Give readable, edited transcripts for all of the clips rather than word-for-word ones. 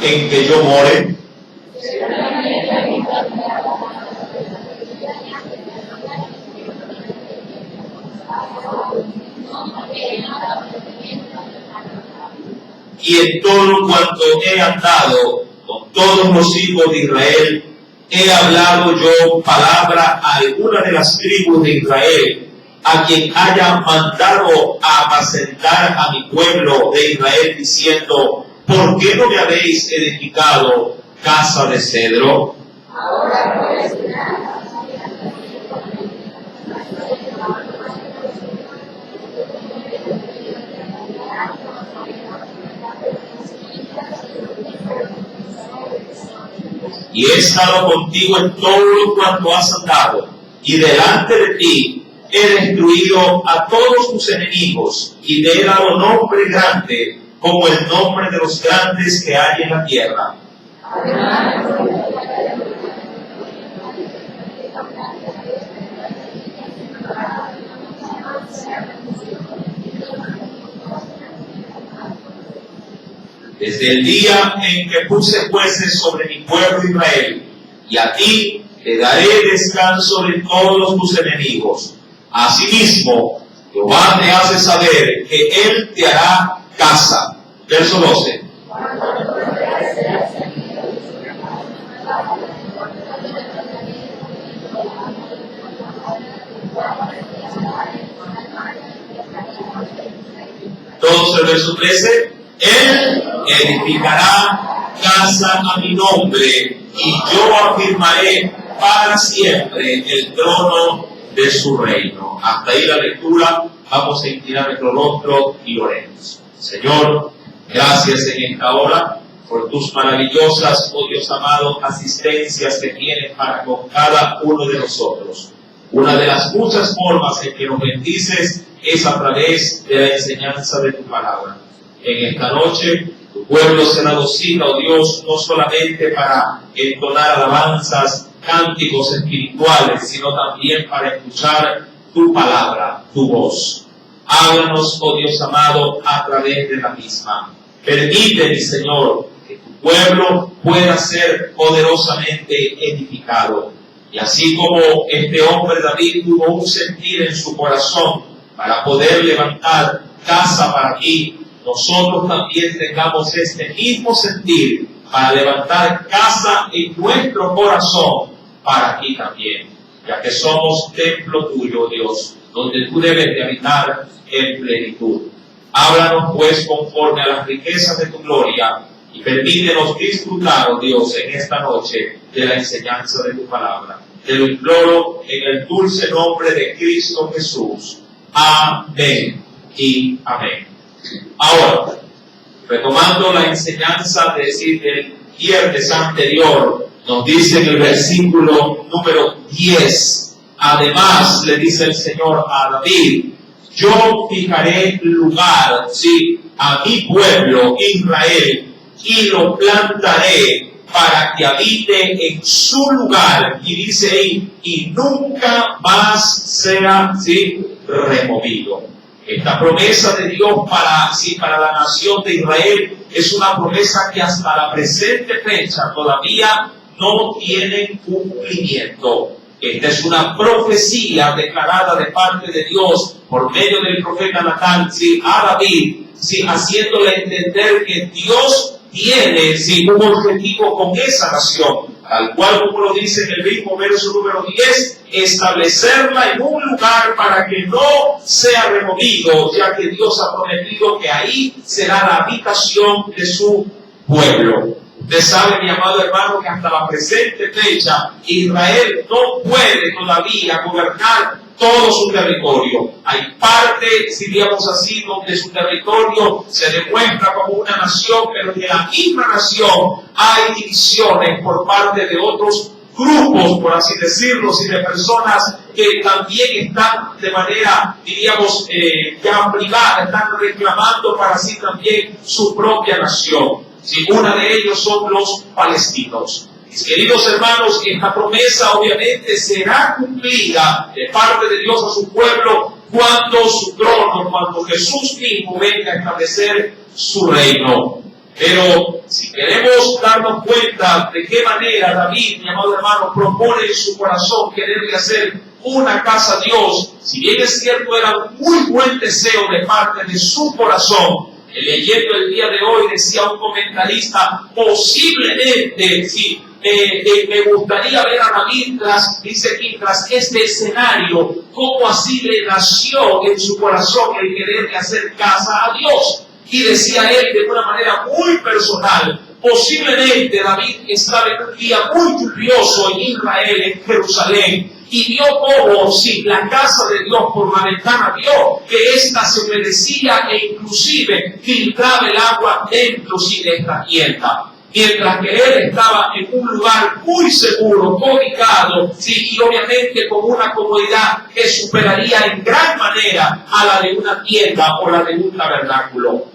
en que yo more. Y en todo cuanto he andado con todos los hijos de Israel, he hablado yo palabra a alguna de las tribus de Israel, a quien haya mandado a apacentar a mi pueblo de Israel, diciendo: ¿por qué no me habéis edificado casa de cedro? Y he estado contigo en todo cuanto has andado, y delante de ti he destruido a todos tus enemigos, y te he dado nombre grande, como el nombre de los grandes que hay en la tierra. Desde el día en que puse jueces sobre mi pueblo Israel, y a ti te daré descanso de todos tus enemigos. Asimismo, Jehová te hace saber que Él te hará casa. Verso 12. Entonces, el verso 13. Él edificará casa a mi nombre, y yo afirmaré para siempre el trono de su reino. Hasta ahí la lectura. Vamos a inclinar nuestro rostro y oremos. Señor, gracias en esta hora por tus maravillosas, oh Dios amado, asistencias que tienes para con cada uno de nosotros. Una de las muchas formas en que nos bendices es a través de la enseñanza de tu palabra. En esta noche, tu pueblo será docil, oh Dios, no solamente para entonar alabanzas, cánticos espirituales, sino también para escuchar tu palabra, tu voz. Háblanos, oh Dios amado, a través de la misma. Permite, mi Señor, que tu pueblo pueda ser poderosamente edificado. Y así como este hombre David tuvo un sentir en su corazón para poder levantar casa para ti, nosotros también tengamos este mismo sentir para levantar casa en nuestro corazón para ti también, ya que somos templo tuyo, Dios, donde tú debes de habitar en plenitud. Háblanos pues conforme a las riquezas de tu gloria y permítenos disfrutar, oh Dios, en esta noche de la enseñanza de tu palabra. Te lo imploro en el dulce nombre de Cristo Jesús. Amén y amén. Ahora, retomando la enseñanza del viernes anterior, nos dice en el versículo número 10, además le dice el Señor a David: yo fijaré lugar, a mi pueblo Israel, y lo plantaré para que habite en su lugar, y dice ahí, y nunca más sea removido. Esta promesa de Dios para la nación de Israel es una promesa que hasta la presente fecha todavía no tiene cumplimiento. Esta es una profecía declarada de parte de Dios por medio del profeta Natán a David, haciéndole entender que Dios tiene un objetivo con esa nación, tal cual como lo dice en el mismo verso número 10, establecerla en un lugar para que no sea removido, ya que Dios ha prometido que ahí será la habitación de su pueblo. Usted sabe, mi amado hermano, que hasta la presente fecha Israel no puede todavía gobernar todo su territorio. Hay parte, diríamos así, donde su territorio se demuestra como una nación, pero de la misma nación hay divisiones por parte de otros grupos, por así decirlo, y de personas que también están de manera, diríamos, ya privada, están reclamando para sí también su propia nación. Una de ellos son los palestinos. Mis queridos hermanos, esta promesa obviamente será cumplida de parte de Dios a su pueblo cuando su trono, cuando Jesús mismo venga a establecer su reino. Pero si queremos darnos cuenta de qué manera David, mi amado hermano, propone en su corazón quererle hacer una casa a Dios, si bien es cierto era un muy buen deseo de parte de su corazón, leyendo el día de hoy decía un comentarista, posiblemente sí, me gustaría ver a David tras este escenario, cómo así le nació en su corazón el quererle hacer casa a Dios. Y decía él de una manera muy personal, posiblemente David estaba en un día muy lluvioso en Israel, en Jerusalén, y vio cómo, si la casa de Dios por la ventana vio que ésta se humedecía e inclusive filtraba el agua dentro sin herramienta. Mientras que él estaba en un lugar muy seguro, ubicado, sí, y obviamente con una comodidad que superaría en gran manera a la de una tienda o la de un tabernáculo.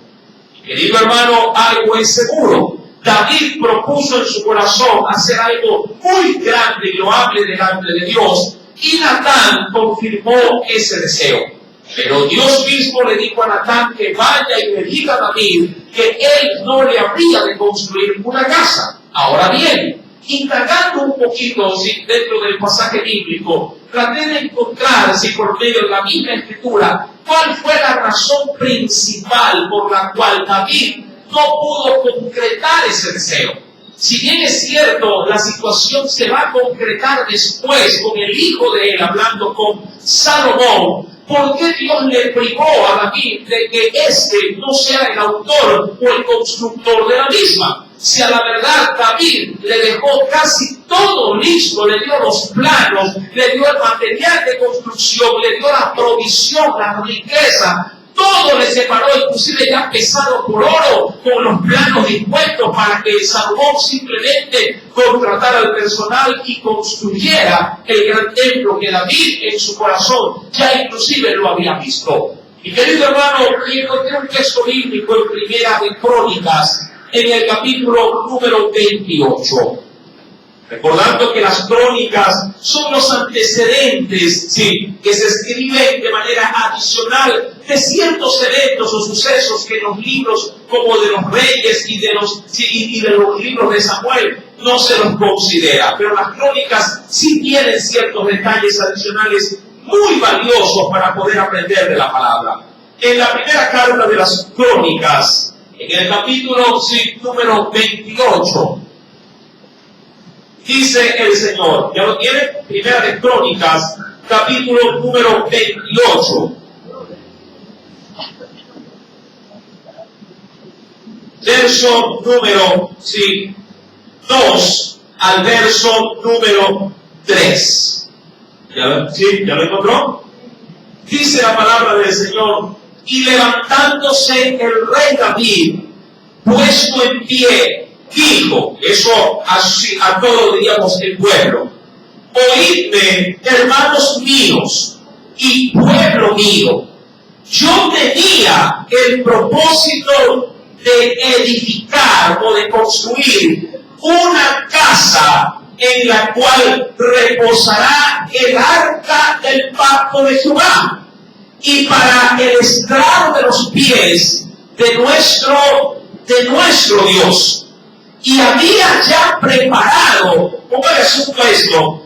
Querido hermano, algo es seguro. David propuso en su corazón hacer algo muy grande y loable delante de Dios, y Natán confirmó ese deseo. Pero Dios mismo le dijo a Natán que vaya y le diga a David que él no le habría de construir una casa. Ahora bien, indagando un poquito dentro del pasaje bíblico, traté de encontrar, por medio de la misma Escritura, cuál fue la razón principal por la cual David no pudo concretar ese deseo. Si bien es cierto, la situación se va a concretar después con el hijo de él, hablando con Salomón, ¿por qué Dios le privó a David de que éste no sea el autor o el constructor de la misma? Si a la verdad David le dejó casi todo listo, le dio los planos, le dio el material de construcción, le dio la provisión, la riqueza, todo le separó, inclusive ya pesado por oro, con los planos dispuestos para que Salomón simplemente contratara al personal y construyera el gran templo que David en su corazón ya inclusive lo había visto. Y querido hermano, encontré un texto bíblico en Primera de Crónicas, en el capítulo número 28. Recordando que las crónicas son los antecedentes, sí, que se escriben de manera adicional de ciertos eventos o sucesos que en los libros como de los reyes y de los libros de Samuel no se los considera. Pero las crónicas sí tienen ciertos detalles adicionales muy valiosos para poder aprender de la palabra. En la primera carta de las crónicas, en el capítulo número 28, dice el Señor, ¿ya lo tiene? Primera de Crónicas, capítulo número 28. Verso número 2 al verso número 3. ¿Ya lo encontró? Dice la palabra del Señor, y levantándose el rey David, puesto en pie, dijo, eso así a todos diríamos el pueblo, oídme, hermanos míos y pueblo mío, yo tenía el propósito de edificar o de construir una casa en la cual reposará el arca del pacto de Jehová, y para el estrado de los pies de nuestro Dios. Y había ya preparado, ¿cómo es supuesto?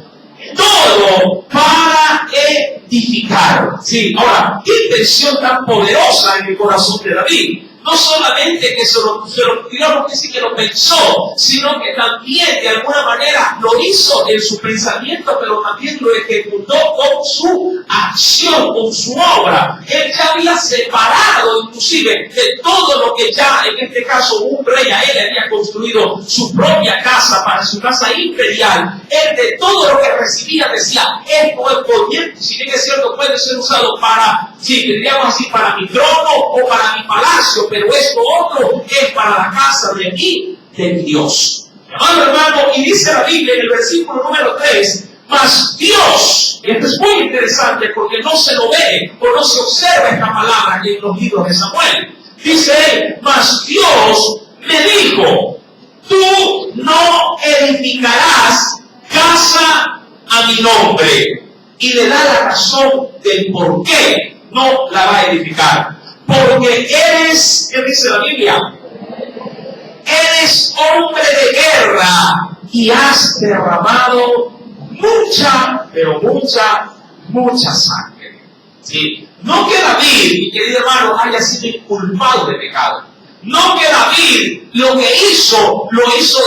Todo para edificar. Sí, ahora, qué intención tan poderosa en el corazón de David. No solamente que digamos que sí que lo pensó, sino que también de alguna manera lo hizo en su pensamiento, pero también lo ejecutó con su acción, con su obra. Él ya había separado inclusive de todo lo que ya, en este caso, un rey a él había construido su propia casa para su casa imperial. Él de todo lo que recibía decía, esto es corriente, si bien es cierto puede ser usado para, si diríamos así, para mi trono o para mi palacio, pero esto otro es para la casa de mi Dios. Amado hermano, y dice la Biblia en el versículo número 3, mas Dios, y esto es muy interesante porque no se lo ve o no se observa esta palabra en los libros de Samuel. Dice él, mas Dios me dijo, tú no edificarás casa a mi nombre. Y le da la razón del por qué no la va a edificar. Porque eres, ¿qué dice la Biblia? eres hombre de guerra y has derramado mucha, pero mucha sangre. ¿Sí? No que David, mi querido hermano, haya sido inculpado de pecado. No que David lo hizo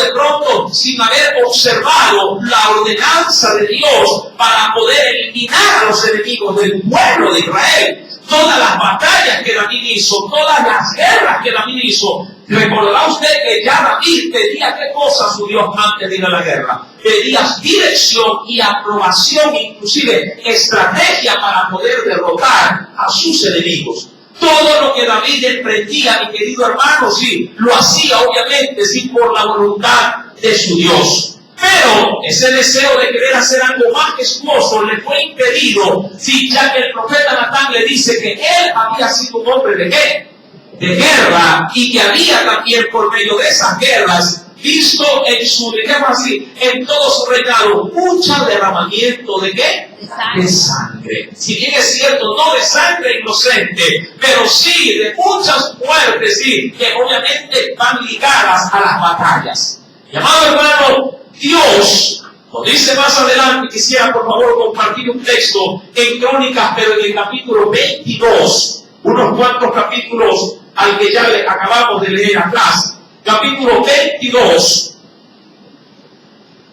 de pronto sin haber observado la ordenanza de Dios para poder eliminar a los enemigos del pueblo de Israel. Todas las batallas que David hizo, todas las guerras que David hizo. Recordará usted que ya David pedía qué cosa a su Dios antes de ir a la guerra. Pedía dirección y aprobación, inclusive estrategia para poder derrotar a sus enemigos. Todo lo que David emprendía, mi querido hermano, sí, lo hacía obviamente, sí, por la voluntad de su Dios. Pero ese deseo de querer hacer algo majestuoso le fue impedido, sí, ya que el profeta Natán le dice que él había sido un hombre de ¿qué? De guerra, y que había también por medio de esas guerras visto en su, digamos así, en todo su reinado, mucho derramamiento de ¿qué? De sangre. Si bien es cierto, no de sangre inocente, pero sí de muchas muertes, sí, que obviamente van ligadas a las batallas. Mi amado hermano, Dios, lo dice más adelante, quisiera por favor compartir un texto en Crónicas, pero en el capítulo 22, unos cuantos capítulos al que ya le acabamos de leer atrás. Capítulo 22.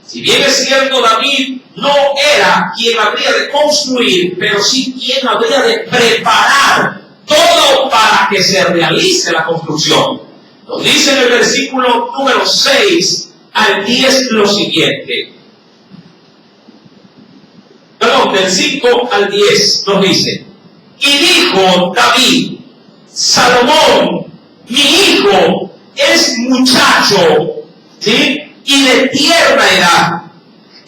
Si bien es cierto, David no era quien habría de construir, pero sí quien habría de preparar todo para que se realice la construcción. Nos dice en el versículo número 6 al 10 lo siguiente. Perdón, del 5 al 10 nos dice: y dijo David, Salomón, mi hijo, es muchacho, ¿sí? Y de tierna edad,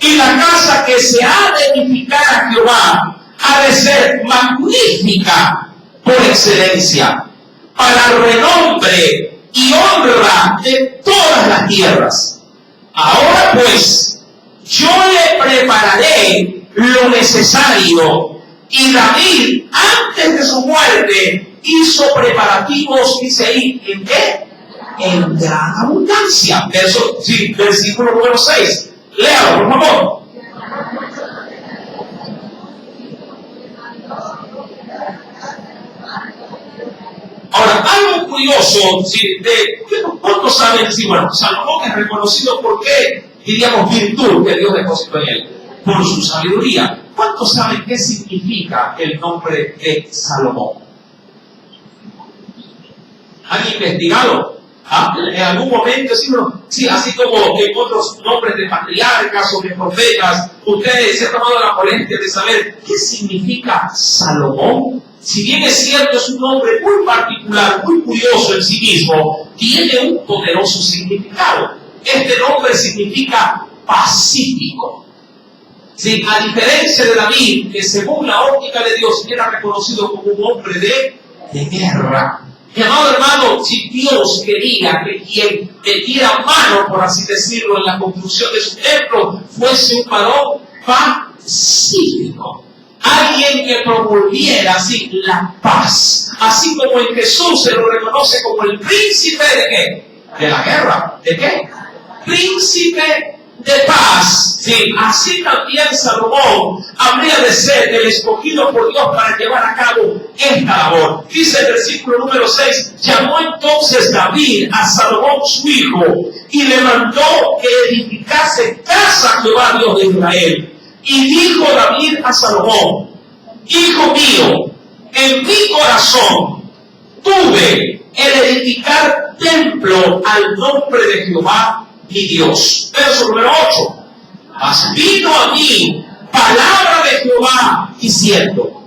y la casa que se ha de edificar a Jehová ha de ser magnífica por excelencia, para renombre y honra de todas las tierras. Ahora pues, yo le prepararé lo necesario. Y David, antes de su muerte, hizo preparativos, dice ahí, ¿en qué? En gran abundancia. Versículo número 6. Léalo, por favor. Ahora, algo curioso, ¿sí? ¿Cuántos saben? Sí, bueno, Salomón es reconocido por qué, diríamos, virtud que Dios depositó en él, por su sabiduría. ¿Cuántos saben qué significa el nombre de Salomón? ¿Han investigado? ¿Ah? En algún momento, sí, así como en otros nombres de patriarcas o de profetas, ustedes se han tomado la molestia de saber qué significa Salomón. Si bien es cierto, es un nombre muy particular, muy curioso en sí mismo, tiene un poderoso significado. Este nombre significa pacífico. Sí, a diferencia de David, que según la óptica de Dios era reconocido como un hombre de guerra. Mi amado hermano, si Dios quería que quien metiera mano, por así decirlo, en la construcción de su templo, fuese un varón pacífico. Alguien que promoviera así la paz. Así como en Jesús se lo reconoce como el príncipe de ¿qué? De la guerra. ¿De qué? Príncipe de paz. Sí, así también Salomón habría de ser el escogido por Dios para llevar a cabo esta labor. Dice el versículo número 6: llamó entonces David a Salomón su hijo y le mandó que edificase casa a Jehová Dios de Israel. Y dijo David a Salomón: hijo mío, en mi corazón tuve el edificar templo al nombre de Jehová mi Dios. Verso número 8. Mas vino a mí palabra de Jehová diciendo: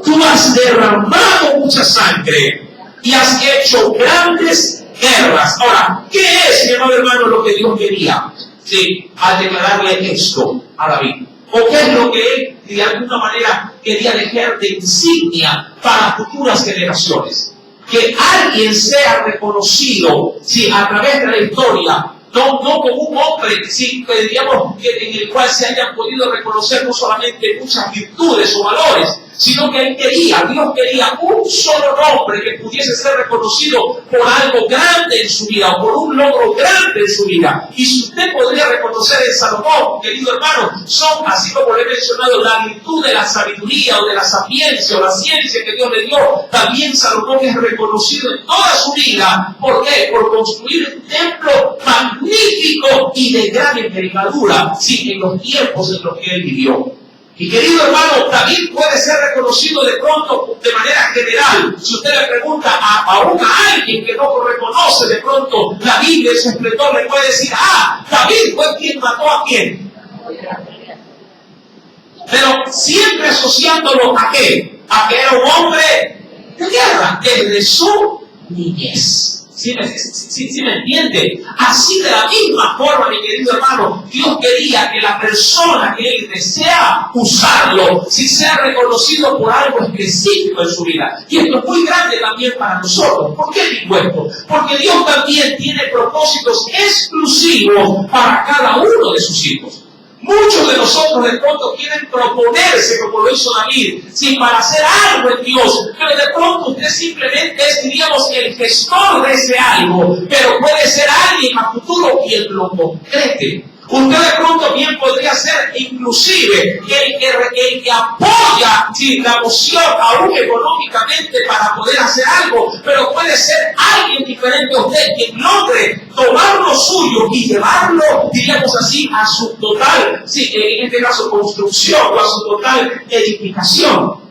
tú has derramado mucha sangre y has hecho grandes guerras. Ahora, ¿qué es, mi amado hermano, lo que Dios quería? Sí, al declararle esto a David. ¿O qué es lo que él, de alguna manera, quería dejar de insignia para futuras generaciones? Que alguien sea reconocido, sí, a través de la historia no como un hombre, sí, digamos, en el cual se hayan podido reconocer no solamente muchas virtudes o valores, sino que Dios quería un solo hombre que pudiese ser reconocido por algo grande en su vida, o por un logro grande en su vida. Y si usted podría reconocer en Salomón, querido hermano, son, así como le he mencionado, la virtud de la sabiduría o de la sapiencia o la ciencia que Dios le dio. También Salomón es reconocido en toda su vida. ¿Por qué? Por construir un templo magnífico y de gran envergadura, sí, en los tiempos en los que él vivió. Y querido hermano, David puede ser reconocido de pronto de manera general. Si usted le pregunta aún a alguien que no reconoce de pronto la Biblia en su esplendor, le puede decir, David fue quien mató a quién. Pero siempre asociándolo a qué? A que era un hombre de guerra desde su niñez. ¿Sí me entiende? Así de la misma forma, mi querido hermano, Dios quería que la persona que Él desea usarlo, si sea reconocido por algo específico en su vida. Y esto es muy grande también para nosotros. ¿Por qué digo esto? Porque Dios también tiene propósitos exclusivos para cada uno de sus hijos. Muchos de nosotros de pronto quieren proponerse, como lo hizo David, para hacer algo en Dios, pero de pronto usted simplemente es, diríamos, el gestor de ese algo, pero puede ser alguien a futuro quien lo concrete. Usted de pronto bien podría ser inclusive el que apoya la moción aún económicamente para poder hacer algo, pero puede ser alguien diferente a usted quien logre tomar lo suyo y llevarlo, diríamos así, a su total, en este caso construcción o a su total edificación.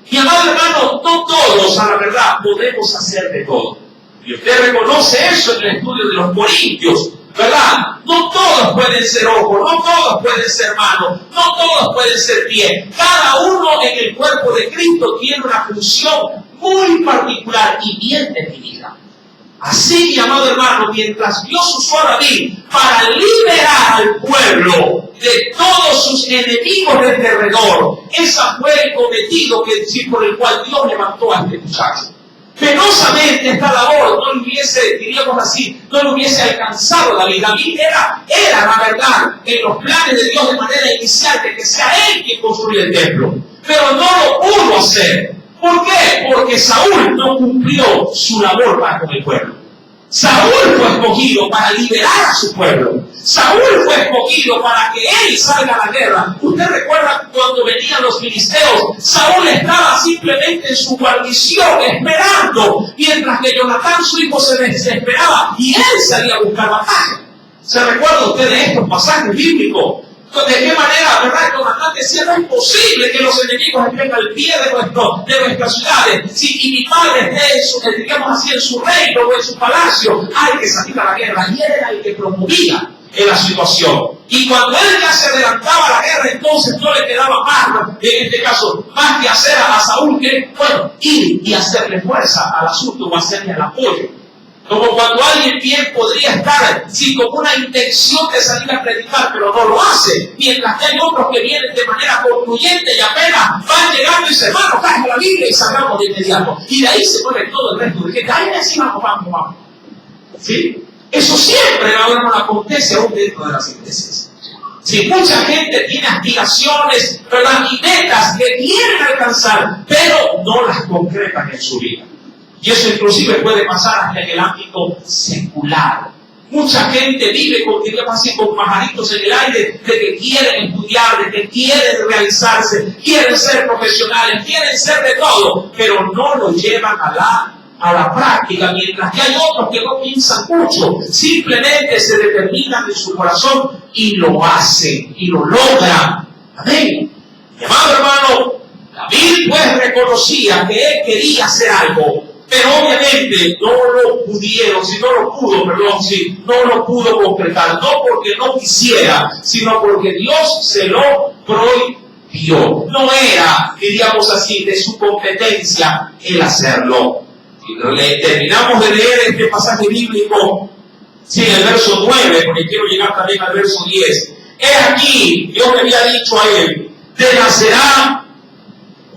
Y amado hermano, no todos a la verdad podemos hacer de todo. Y usted reconoce eso en el estudio de los Corintios, ¿verdad? No todos pueden ser ojos, no todos pueden ser manos, no todos pueden ser pies. Cada uno en el cuerpo de Cristo tiene una función muy particular y bien definida. Así, mi amado hermano, mientras Dios usó a David para liberar al pueblo de todos sus enemigos de alrededor, ese fue el cometido por el cual Dios levantó a este muchacho. Penosamente esta labor no lo hubiese, diríamos así, no lo hubiese alcanzado David. David era la verdad en los planes de Dios de manera inicial de que sea él quien construya el templo. Pero no lo pudo hacer. ¿Por qué? Porque Saúl no cumplió su labor para con el pueblo. Saúl fue escogido para liberar a su pueblo. Saúl fue escogido para que él salga a la guerra. Usted recuerda cuando venían los filisteos, Saúl estaba simplemente en su guarnición esperando, mientras que Jonatán, su hijo, se desesperaba y él salía a buscar batalla. ¿Se recuerda usted de estos pasajes bíblicos? ¿De qué manera, verdad? Jonatán decía, no es posible que los enemigos estén al pie de nuestras ciudades. Y mi padre esté, digamos así, en su reino o en su palacio. Hay que salir a la guerra. Y él era el que promovía en la situación. Y cuando él ya se adelantaba a la guerra, entonces no le quedaba más, en este caso, más que hacer a Saúl que, ir y hacerle fuerza al asunto o hacerle el apoyo. Como cuando alguien bien podría estar con una intención de salir a predicar, pero no lo hace. Mientras que hay otros que vienen de manera concluyente y apenas van llegando y dicen, hermano, cae la Biblia y salgamos de inmediato. Y de ahí se pone todo el resto. De que caen así, vamos. ¿Sí? Eso siempre, hermano, acontece aún dentro de las iglesias. Si mucha gente tiene aspiraciones, ¿verdad? Y metas que quieren alcanzar, pero no las concretan en su vida. Y eso inclusive puede pasar hasta en el ámbito secular. Mucha gente vive con pajaritos en el aire de que quieren estudiar, de que quieren realizarse, quieren ser profesionales, quieren ser de todo, pero no lo llevan a la práctica, mientras que hay otros que no piensan mucho, simplemente se determinan en su corazón y lo hacen, y lo logran. Amén. Mi amado hermano, David pues reconocía que él quería hacer algo, pero obviamente no lo pudo concretar, no porque no quisiera, sino porque Dios se lo prohibió. No era, diríamos así, de su competencia el hacerlo. Y terminamos de leer este pasaje bíblico, en el verso 9, porque quiero llegar también al verso 10. He aquí, Dios le había dicho a él, te nacerá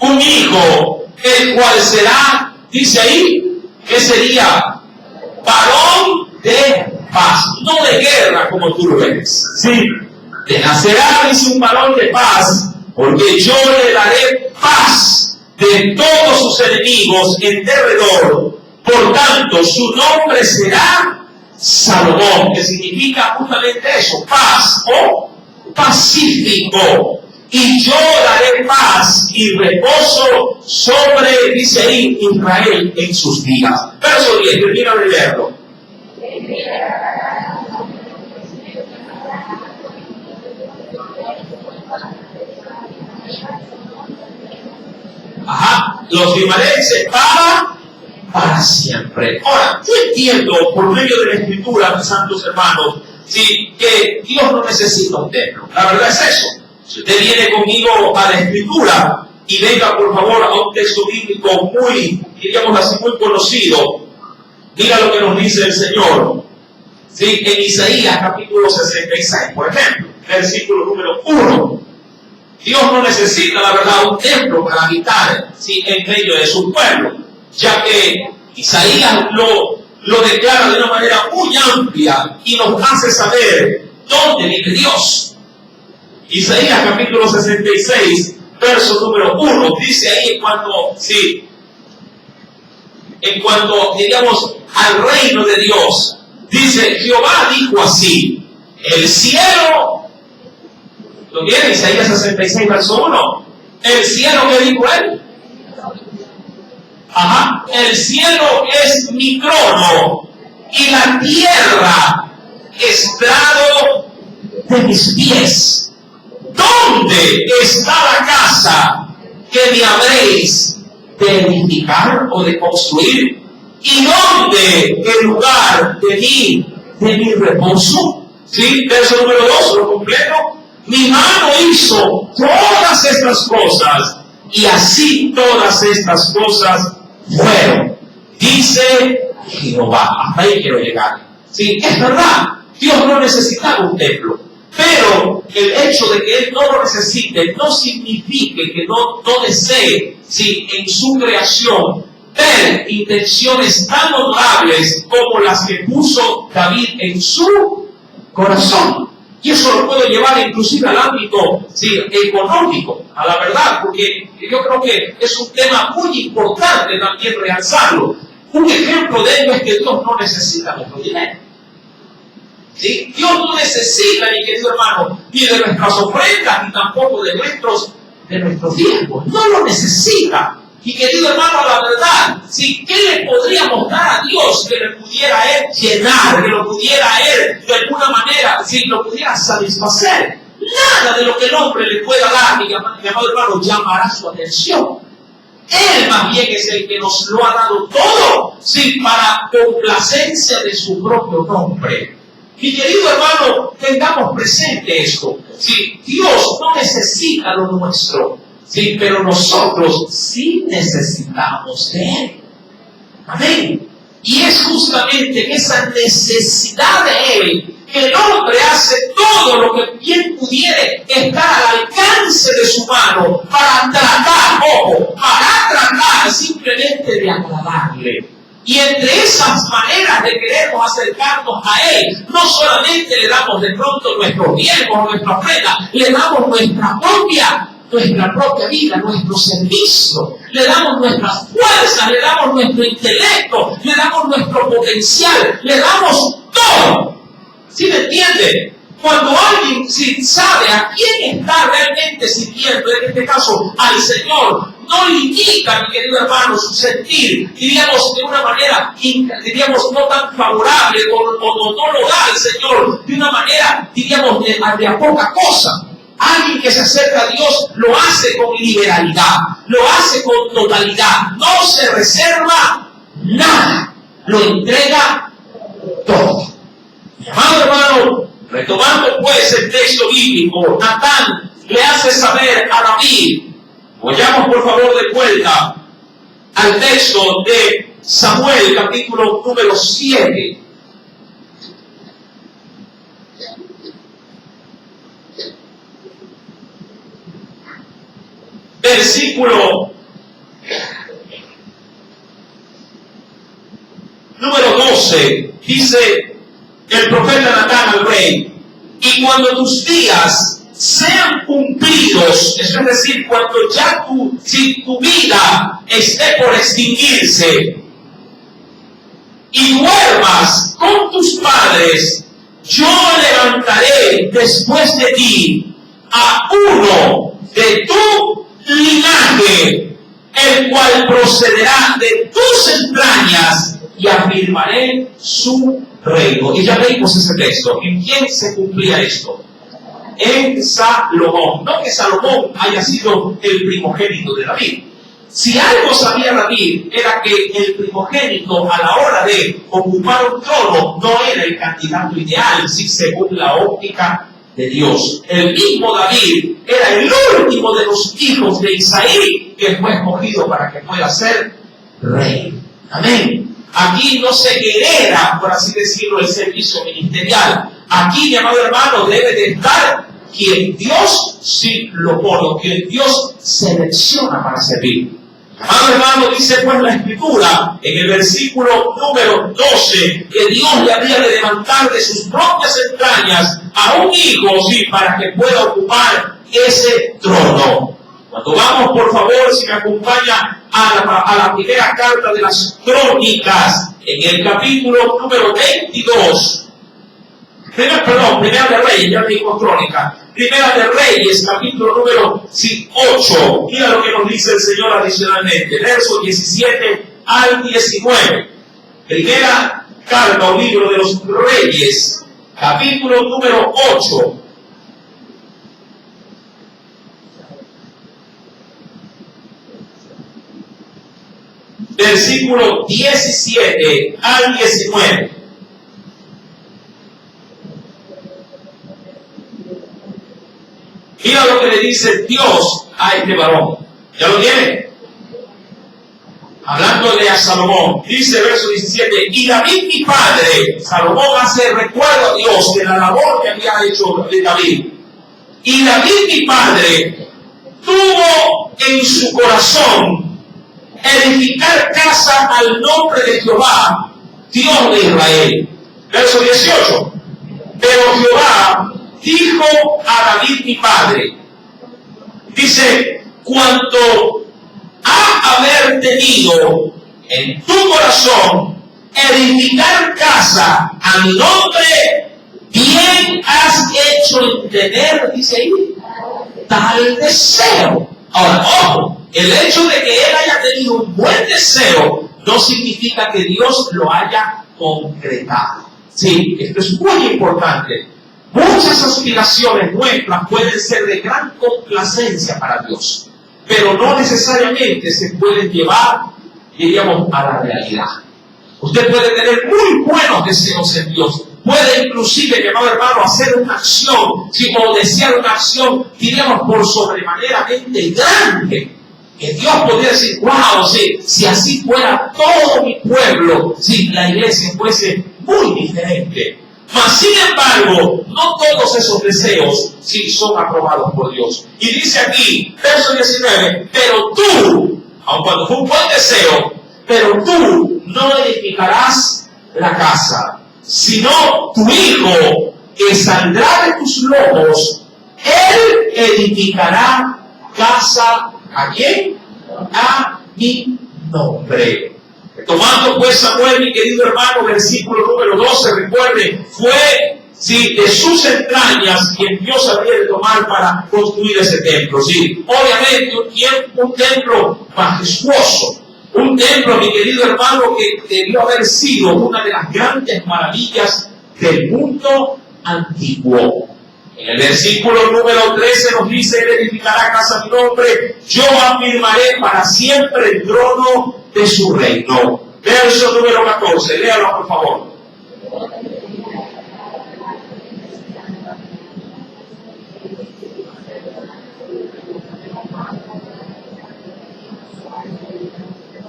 un hijo, el cual será, dice ahí, que sería varón de paz, no de guerra como tú lo ves. Sí, te nacerá, dice, un varón de paz, porque yo le daré paz de todos sus enemigos en derredor. Por tanto, su nombre será Salomón, que significa justamente eso, paz o pacífico. Y yo daré paz y reposo sobre, dice ahí, Israel en sus días. Verso 10, termina de leerlo. Ajá, los firmaré para siempre. Ahora, yo entiendo por medio de la Escritura, mis santos hermanos, ¿sí?, que Dios no necesita un templo. La verdad es eso. Si usted viene conmigo a la Escritura y venga por favor a un texto bíblico muy, diríamos así, muy conocido, mira lo que nos dice el Señor. ¿Sí? En Isaías capítulo 66, por ejemplo, versículo número 1. Dios no necesita, la verdad, un templo para habitar, ¿sí?, en medio de su pueblo, ya que Isaías lo declara de una manera muy amplia y nos hace saber dónde vive Dios. Isaías capítulo 66, verso número 1, dice ahí en cuanto, diríamos, al reino de Dios, dice, Jehová dijo así, el cielo, ¿lo tiene? Isaías 66, verso 1, el cielo, ¿qué dijo él? Ajá, el cielo es mi trono y la tierra estrado de mis pies. ¿Dónde está la casa que me habréis de edificar o de construir? ¿Y dónde el lugar de mi reposo? ¿Sí? Verso número 2, lo completo. Mi mano hizo todas estas cosas y así todas estas cosas fueron, dice Jehová. Hasta ahí quiero llegar. Sí, es verdad, Dios no necesitaba un templo, pero el hecho de que Él no lo necesite no significa que no desee, sí, en su creación ver intenciones tan honorables como las que puso David en su corazón. Y eso lo puedo llevar inclusive al ámbito, sí, económico, a la verdad, porque yo creo que es un tema muy importante también realzarlo. Un ejemplo de ello es que Dios no necesita nuestro dinero. ¿Sí? Dios no necesita, mi querido hermano, ni de nuestras ofrendas, ni tampoco de nuestros diezmos. No lo necesita. Y querido hermano, la verdad, ¿sí?, ¿qué le podríamos dar a Dios que le pudiera a Él llenar, que lo pudiera a Él de alguna manera, ¿sí?, lo pudiera satisfacer? Nada de lo que el hombre le pueda dar, mi amado hermano, llamará su atención. Él más bien es el que nos lo ha dado todo, ¿sí?, para complacencia de su propio nombre. Mi querido hermano, tengamos presente esto. ¿Sí? Dios no necesita lo nuestro, ¿sí?, pero nosotros sí necesitamos de Él. Amén. Y es justamente en esa necesidad de Él que el hombre hace todo lo que bien pudiere estar al alcance de su mano para tratar simplemente de agradarle. Y entre esas maneras de querernos acercarnos a Él, no solamente le damos de pronto nuestros diezmos, nuestra ofrenda, le damos nuestra propia vida, nuestro servicio, le damos nuestras fuerzas, le damos nuestro intelecto, le damos nuestro potencial, le damos todo. ¿Sí me entiende? Cuando alguien sabe a quién está realmente sirviendo, en este caso al Señor, no limita, mi querido hermano, su sentir, diríamos de una manera, diríamos no tan favorable, o no lo da el Señor de una manera, diríamos de a poca cosa. Alguien que se acerca a Dios lo hace con liberalidad, lo hace con totalidad, no se reserva nada, lo entrega todo. Mi amado hermano, retomando pues el texto bíblico, Natán le hace saber a David, vayamos por favor de vuelta al texto de Samuel, capítulo número 7. Versículo número 12, dice el el profeta Natán al rey: y cuando tus días sean cumplidos, eso es decir, cuando ya tu vida esté por extinguirse, y duermas con tus padres, yo levantaré después de ti a uno de tu linaje, el cual procederá de tus entrañas, y afirmaré su reino. Y ya leímos ese texto. ¿En quién se cumplía esto? En Salomón. No que Salomón haya sido el primogénito de David. Si algo sabía David, era que el primogénito a la hora de ocupar un trono no era el candidato ideal, sí, según la óptica de Dios. El mismo David era el último de los hijos de Isaí que fue escogido para que pueda ser rey. Amén. Aquí no se hereda, por así decirlo, el servicio ministerial. Aquí, mi amado hermano, debe de estar quien Dios sí lo pone, quien Dios selecciona para servir. Amado hermano, dice pues la Escritura en el versículo número 12 que Dios le había de levantar de sus propias entrañas a un hijo, sí, para que pueda ocupar ese trono. Cuando vamos, por favor, si me acompaña a la primera carta de las Crónicas, en el capítulo número 22, Primera de Reyes, ya digo Crónica, Primera de Reyes, capítulo número 8, mira lo que nos dice el Señor adicionalmente, versos 17 al 19. Primera carta o libro de los Reyes, capítulo número 8. Versículo 17 al 19. Mira lo que le dice Dios a este varón. ¿Ya lo tiene? Hablándole a Salomón. Dice verso 17. Y David mi padre, Salomón hace recuerdo a Dios de la labor que había hecho de David. Y David mi padre tuvo en su corazón edificar casa al nombre de Jehová, Dios de Israel. Verso 18. Pero Jehová dijo a David mi padre, dice, cuanto a haber tenido en tu corazón edificar casa a mi nombre, bien has hecho en tener, dice ahí, tal deseo. Ahora, ojo, el hecho de que él haya tenido un buen deseo no significa que Dios lo haya concretado. Sí, esto es muy importante. Muchas aspiraciones nuestras pueden ser de gran complacencia para Dios, pero no necesariamente se pueden llevar, diríamos, a la realidad. Usted puede tener muy buenos deseos en Dios, puede inclusive, mi amado hermano, hacer una acción, o desear una acción, diríamos, por sobremanera grande, que Dios podría decir, wow, si así fuera todo mi pueblo, si la iglesia fuese muy diferente. Mas, sin embargo, no todos esos deseos sí son aprobados por Dios. Y dice aquí, verso 19, pero tú, aun cuando fue un buen deseo, pero tú no edificarás la casa, sino tu hijo, que saldrá de tus lomos, él edificará casa. ¿A quién? A mi nombre. Tomando pues Samuel, mi querido hermano, versículo número 12, recuerde, fue de sus entrañas quien Dios había de tomar para construir ese templo. Obviamente un templo majestuoso, un templo, mi querido hermano, que debió haber sido una de las grandes maravillas del mundo antiguo. En el versículo número 13 nos dice, él edificará casa a mi nombre, yo afirmaré para siempre el trono de su reino. Verso número 14, léalo por favor.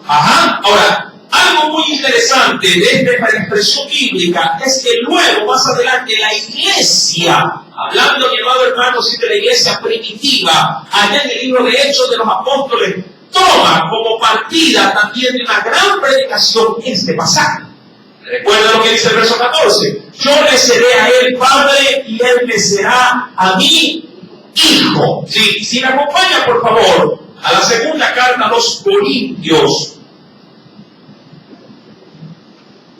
Ajá, ahora, algo muy interesante de esta expresión bíblica es que luego, más adelante, la iglesia, hablando, mi amado hermano, de la iglesia primitiva, allá en el libro de Hechos de los Apóstoles, toma como partida también de una gran predicación este pasaje. Recuerda lo que dice el verso 14. Yo le seré a él padre y él me será a mí hijo. Sí, si me acompaña, por favor, a la segunda carta a los Corintios.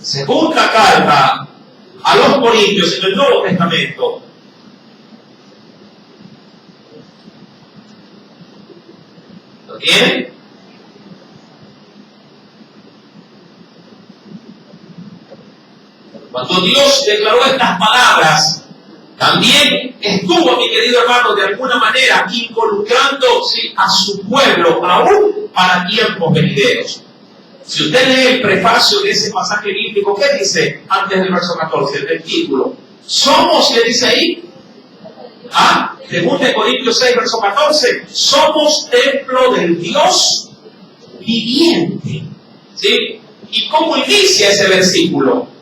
Segunda carta a los Corintios en el Nuevo Testamento. ¿Lo tienen? Cuando Dios declaró estas palabras, también estuvo, mi querido hermano, de alguna manera involucrando a su pueblo, aún para tiempos venideros. Si usted lee el prefacio de ese pasaje bíblico, ¿qué dice antes del verso 14, el título? Somos, ¿qué dice ahí? Según de Corintios 6, verso 14, somos templo del Dios viviente. ¿Sí? ¿Y cómo inicia ese versículo?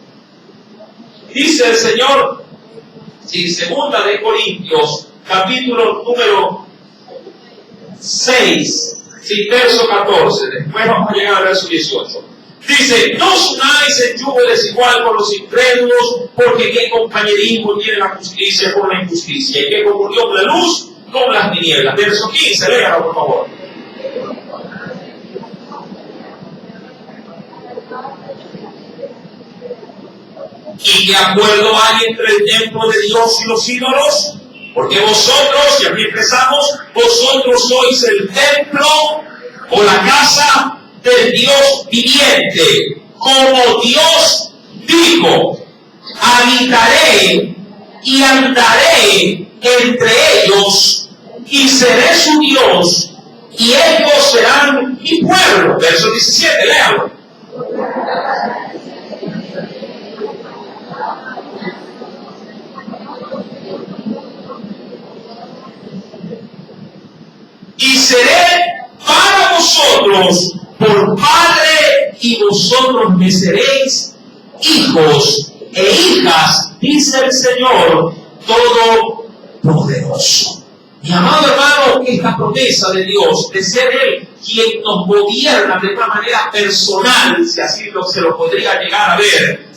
Dice el Señor, segunda de Corintios, capítulo número 6, verso 14, después vamos a llegar al verso 18. Dice, no os unáis en yugo desigual con los incrédulos, porque qué compañerismo tiene la justicia con la injusticia, y qué comunión la luz con las tinieblas. Verso 15, léalo por favor. ¿Y qué acuerdo hay entre el templo de Dios y los ídolos? Porque vosotros, y aquí empezamos, vosotros sois el templo o la casa del Dios viviente. Como Dios dijo, habitaré y andaré entre ellos y seré su Dios y ellos serán mi pueblo. Verso 17, léalo. Y seré para vosotros por padre, y vosotros me seréis hijos e hijas, dice el Señor Todopoderoso. Mi amado hermano, esta promesa de Dios, de ser Él quien nos gobierna de una manera personal, si así se lo podría llegar a ver,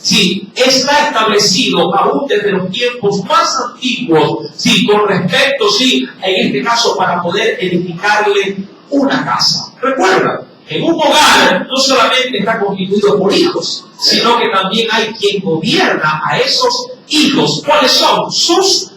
está establecido aún desde los tiempos más antiguos, con respecto, en este caso, para poder edificarle una casa. Recuerda, en un hogar no solamente está constituido por hijos, sino que también hay quien gobierna a esos hijos. ¿Cuáles son? Sus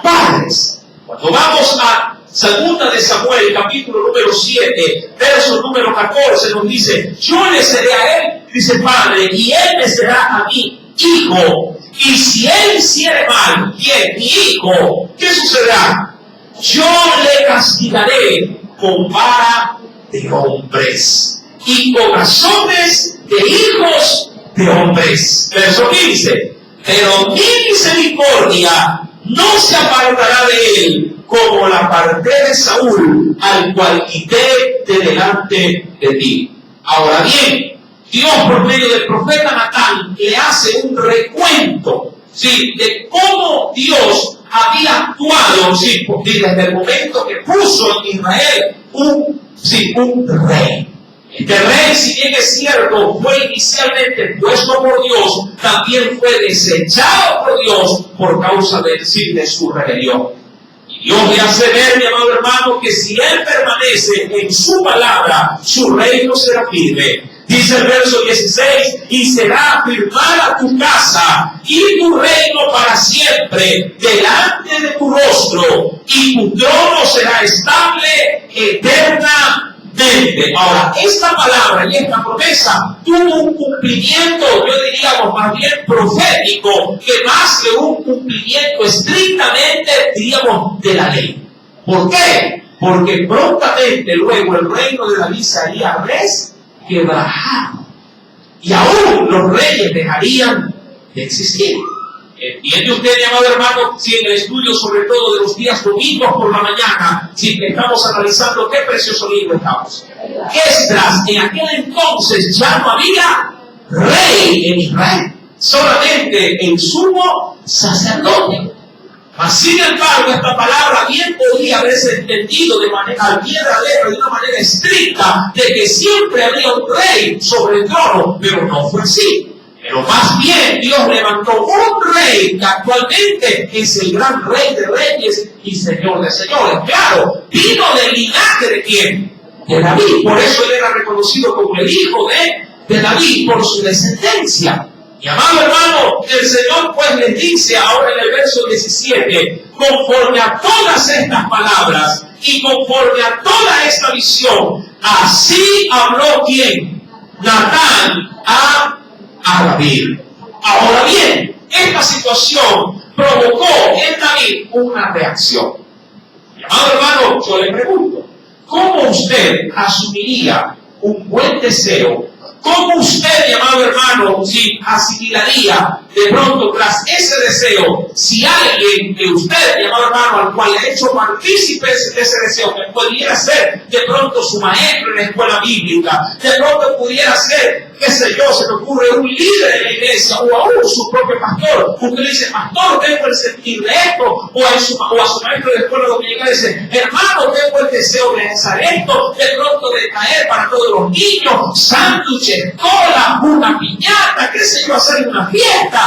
padres. Cuando vamos a 2 de Samuel, capítulo número 7, verso número 14, nos dice, yo le seré a él, dice padre, y él me será a mí hijo. Y si él hiciere mal, ¿quién? Mi hijo, ¿qué sucederá? Yo le castigaré con vara de hombres y con azotes de hijos de hombres. Verso 15, pero mi misericordia no se apartará de él, como la aparté de Saúl, al cual quité de delante de ti. Ahora bien, Dios por medio del profeta Natán le hace un recuento, de cómo Dios había actuado, desde el momento que puso en Israel un rey. Este rey, si bien es cierto, fue inicialmente puesto por Dios, también fue desechado por Dios por causa de su rebelión. Y Dios le hace ver, mi amado hermano, que si Él permanece en su palabra, su reino será firme. Dice el verso 16, y será firmada tu casa y tu reino para siempre delante de tu rostro, y tu trono será estable eternamente. Ahora, esta palabra y esta promesa tuvo un cumplimiento, yo diríamos más bien profético, que más que un cumplimiento estrictamente, diríamos, de la ley. ¿Por qué? Porque prontamente luego el reino de David sería resquebrajado, y aún los reyes dejarían de existir. ¿Entiende usted, mi amado hermano, en el estudio sobre todo de los días domingos por la mañana, que estamos analizando qué precioso libro estamos? Esdras, en aquel entonces ya no había rey en Israel, solamente el sumo sacerdote. Mas, sin embargo, esta palabra bien podría haberse entendido de manera al pie de la letra, de una manera estricta, de que siempre había un rey sobre el trono, pero no fue así. En Pero más bien Dios levantó un rey que actualmente es el gran rey de reyes y señor de señores. Claro, vino del linaje de ¿quién? De David. Por eso él era reconocido como el hijo de David, por su descendencia. Y amado hermano, el Señor pues les dice ahora en el verso 17, conforme a todas estas palabras y conforme a toda esta visión, así habló ¿quién? Natán a David. Ahora bien, esta situación provocó en David una reacción. Y amado hermano, yo le pregunto, ¿cómo usted asumiría un buen deseo? ¿Cómo usted, mi amado hermano, si asimilaría de pronto tras ese deseo, si alguien de usted, mi amado hermano, al cual le ha hecho partícipes de ese deseo, que pudiera ser de pronto su maestro en la escuela bíblica, de pronto pudiera ser, qué sé yo, se me ocurre un líder de la iglesia, o aún su propio pastor, usted le dice, pastor, tengo el sentir de esto, o a su maestro de la escuela dominical dice, hermano, tengo el deseo de hacer esto, de pronto de traer para todos los niños, sándwiches, cola, una piñata, qué sé yo, hacer una fiesta.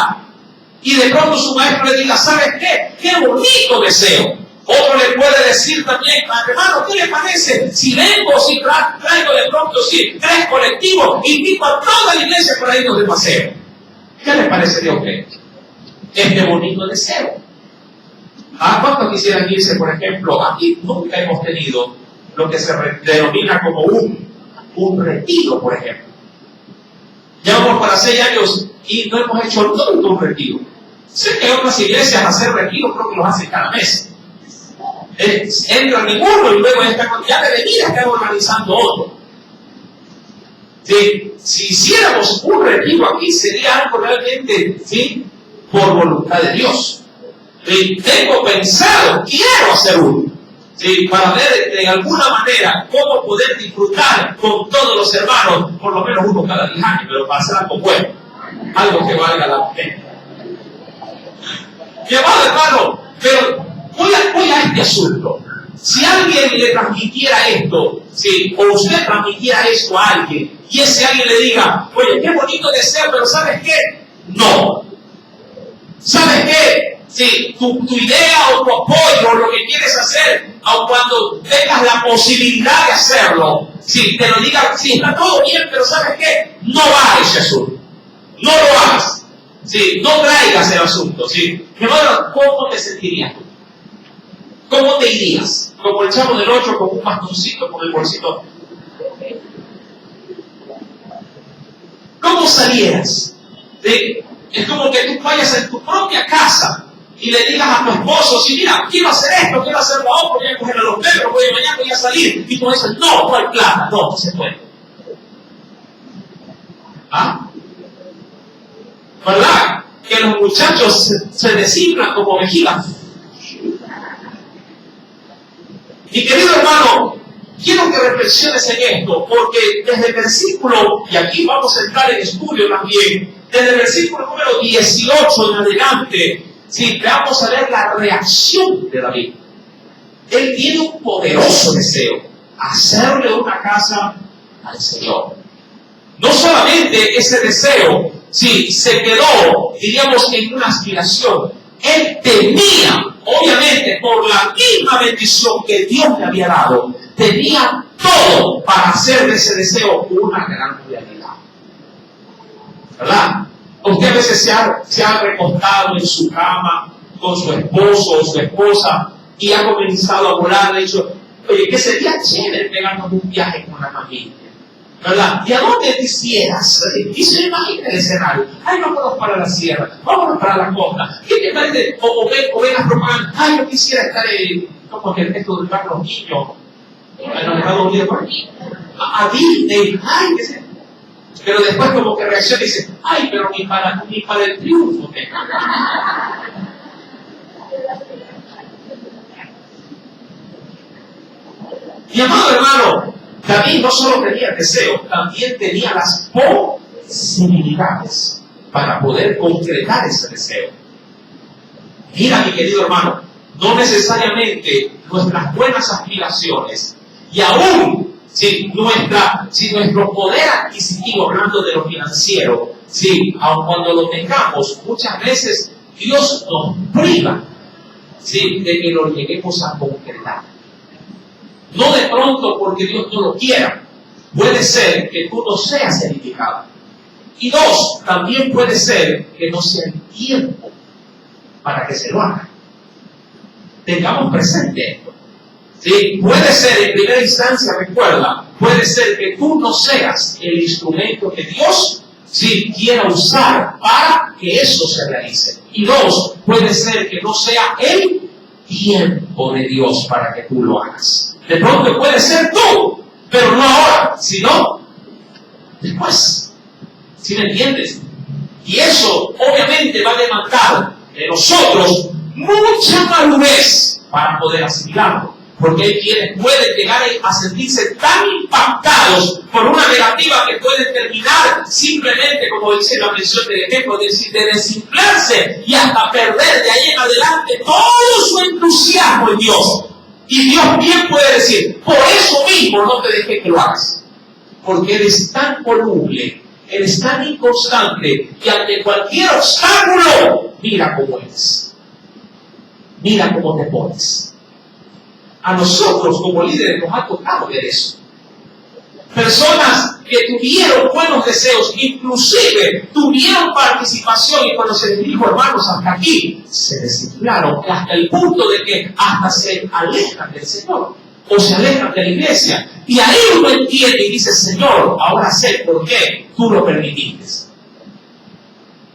Y de pronto su maestro le diga, ¿sabes qué? ¡Qué bonito deseo! Otro le puede decir también, hermano, ¿qué le parece? Si vengo, si traigo de pronto, si 3 colectivos, invito a toda la iglesia para irnos de paseo. ¿Qué le parecería a usted? Este bonito deseo. ¿A cuántos quisieran irse, por ejemplo? Aquí nunca hemos tenido lo que se denomina como un retiro, por ejemplo. Llevamos para 6 años y no hemos hecho nunca un retiro. Sé que hay otras iglesias hacer retiros, creo que los hacen cada mes. Entra ninguno y luego ya debería estar organizando otro. Si hiciéramos un retiro aquí sería algo realmente por voluntad de Dios. Tengo pensado, quiero hacer uno. Para ver de alguna manera cómo poder disfrutar con todos los hermanos, por lo menos uno cada 10 años, pero para hacer algo bueno, algo que valga la pena. Mi amado hermano, pero voy a este asunto. Si alguien le transmitiera esto, o usted transmitiera esto a alguien, y ese alguien le diga, oye, qué bonito deseo, pero ¿sabes qué? No. ¿Sabes qué? Tu idea o tu apoyo o lo que quieres hacer, aun cuando tengas la posibilidad de hacerlo, te lo diga, está todo bien, pero ¿sabes qué? No va a ese asunto. No lo hagas. No traigas el asunto. Mi hermano, ¿cómo te sentirías tú? ¿Cómo te irías? Como el Chavo del 8 con un bastoncito con el bolsito. ¿Cómo salieras? Es como que tú vayas en tu propia casa y le digas a tu esposo, mira, quiero hacer esto, quiero hacer lo otro, voy a coger a los perros, mañana voy a salir. Y tú dices, no hay plata, no se puede. ¿Ah? ¿Verdad? Que los muchachos se desinflan como vejigas. Y querido hermano, quiero que reflexiones en esto, porque desde el versículo, y aquí vamos a entrar en estudio también, desde el versículo número 18 en adelante, vamos a ver la reacción de David. Él tiene un poderoso deseo, hacerle una casa al Señor. No solamente ese deseo, se quedó, diríamos, en una aspiración. Él tenía, obviamente, por la misma bendición que Dios le había dado, tenía todo para hacer de ese deseo una gran realidad. ¿Verdad? Usted a veces se ha recostado en su cama con su esposo o su esposa y ha comenzado a volar, le ha dicho, oye, que sería chévere pegarnos un viaje con la familia. ¿Verdad? ¿Y a dónde quisieras? Y se imagina el escenario. Ay, vámonos para la sierra, vámonos para la costa. ¿Qué te parece? O ven las propagandas. Ay, yo quisiera estar como que esto de llevar los niños en los Estados Unidos por aquí. A Disney. Ay, qué sé. Pero después como que reacciona y dice, ay, pero ni para el triunfo. Mi amado hermano, David no solo tenía deseo, también tenía las posibilidades para poder concretar ese deseo. Mira, mi querido hermano, no necesariamente nuestras buenas aspiraciones y aún si nuestro poder adquisitivo, hablando de lo financiero, Sí, aun cuando lo tengamos, muchas veces Dios nos priva, sí, de que lo lleguemos a concretar. No de pronto porque Dios no lo quiera. Puede ser que tú no seas edificado. Y dos, también puede ser que no sea el tiempo para que se lo haga. Tengamos presente esto. ¿Sí? Puede ser, en primera instancia, recuerda, puede ser que tú no seas el instrumento que Dios sí quiera usar para que eso se realice. Y dos, puede ser que no sea el tiempo de Dios para que tú lo hagas. De pronto puede ser tú, pero no ahora, sino después. ¿Sí me entiendes? Y eso obviamente va a demandar de nosotros mucha madurez para poder asimilarlo. Porque hay quienes pueden llegar a sentirse tan impactados por una negativa que puede terminar simplemente, como dice la mención del ejemplo, de desinflarse y hasta perder de ahí en adelante todo su entusiasmo en Dios. Y Dios bien puede decir, por eso mismo no te dejé que lo hagas. Porque eres tan voluble, eres tan inconstante, que ante cualquier obstáculo, mira cómo eres. Mira cómo te pones. A nosotros como líderes nos ha tocado ver eso. Personas que tuvieron buenos deseos, inclusive tuvieron participación, y cuando se les dijo, hermanos, hasta aquí, se desinflaron hasta el punto de que hasta se alejan del Señor o se alejan de la iglesia. Y ahí uno entiende y dice, Señor, ahora sé por qué tú lo permitiste.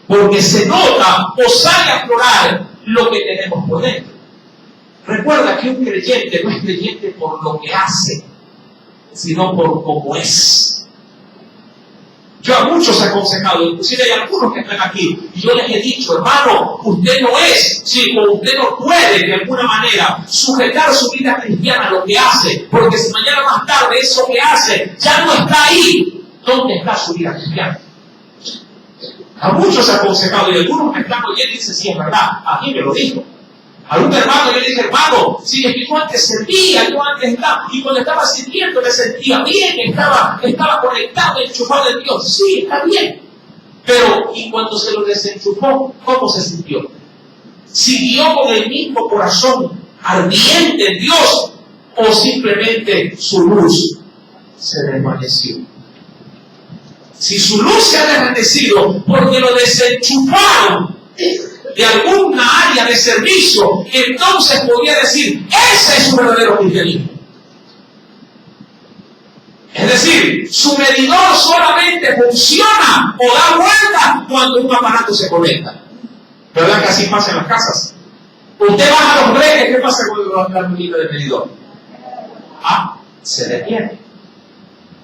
Porque se nota o sale a aflorar lo que tenemos por dentro. Recuerda que un creyente no es creyente por lo que hace, sino por cómo es. Yo a muchos he aconsejado, inclusive hay algunos que están aquí, y yo les he dicho, hermano, usted no es, sí, o usted no puede de alguna manera sujetar su vida cristiana a lo que hace, porque si mañana más tarde eso que hace ya no está ahí, ¿dónde está su vida cristiana? A muchos he aconsejado, y algunos me están oyendo y dicen, sí, es verdad, a mí me lo dijo. A un hermano yo le dije, hermano, sí, es que yo antes servía, yo antes estaba, y cuando estaba sirviendo me sentía bien, estaba conectado, enchufado en Dios. Sí, está bien. Pero, y cuando se lo desenchufó, ¿cómo se sintió? ¿Siguió con el mismo corazón ardiente en Dios? ¿O simplemente su luz se desvaneció? Si su luz se ha desvanecido porque lo desenchufaron de alguna área de servicio, entonces podría decir, ese es su verdadero cristianismo. Es decir, su medidor solamente funciona o da vuelta cuando un aparato se conecta. ¿Verdad que así pasa en las casas? Usted baja los breques, ¿qué pasa con la medida del medidor? Se detiene.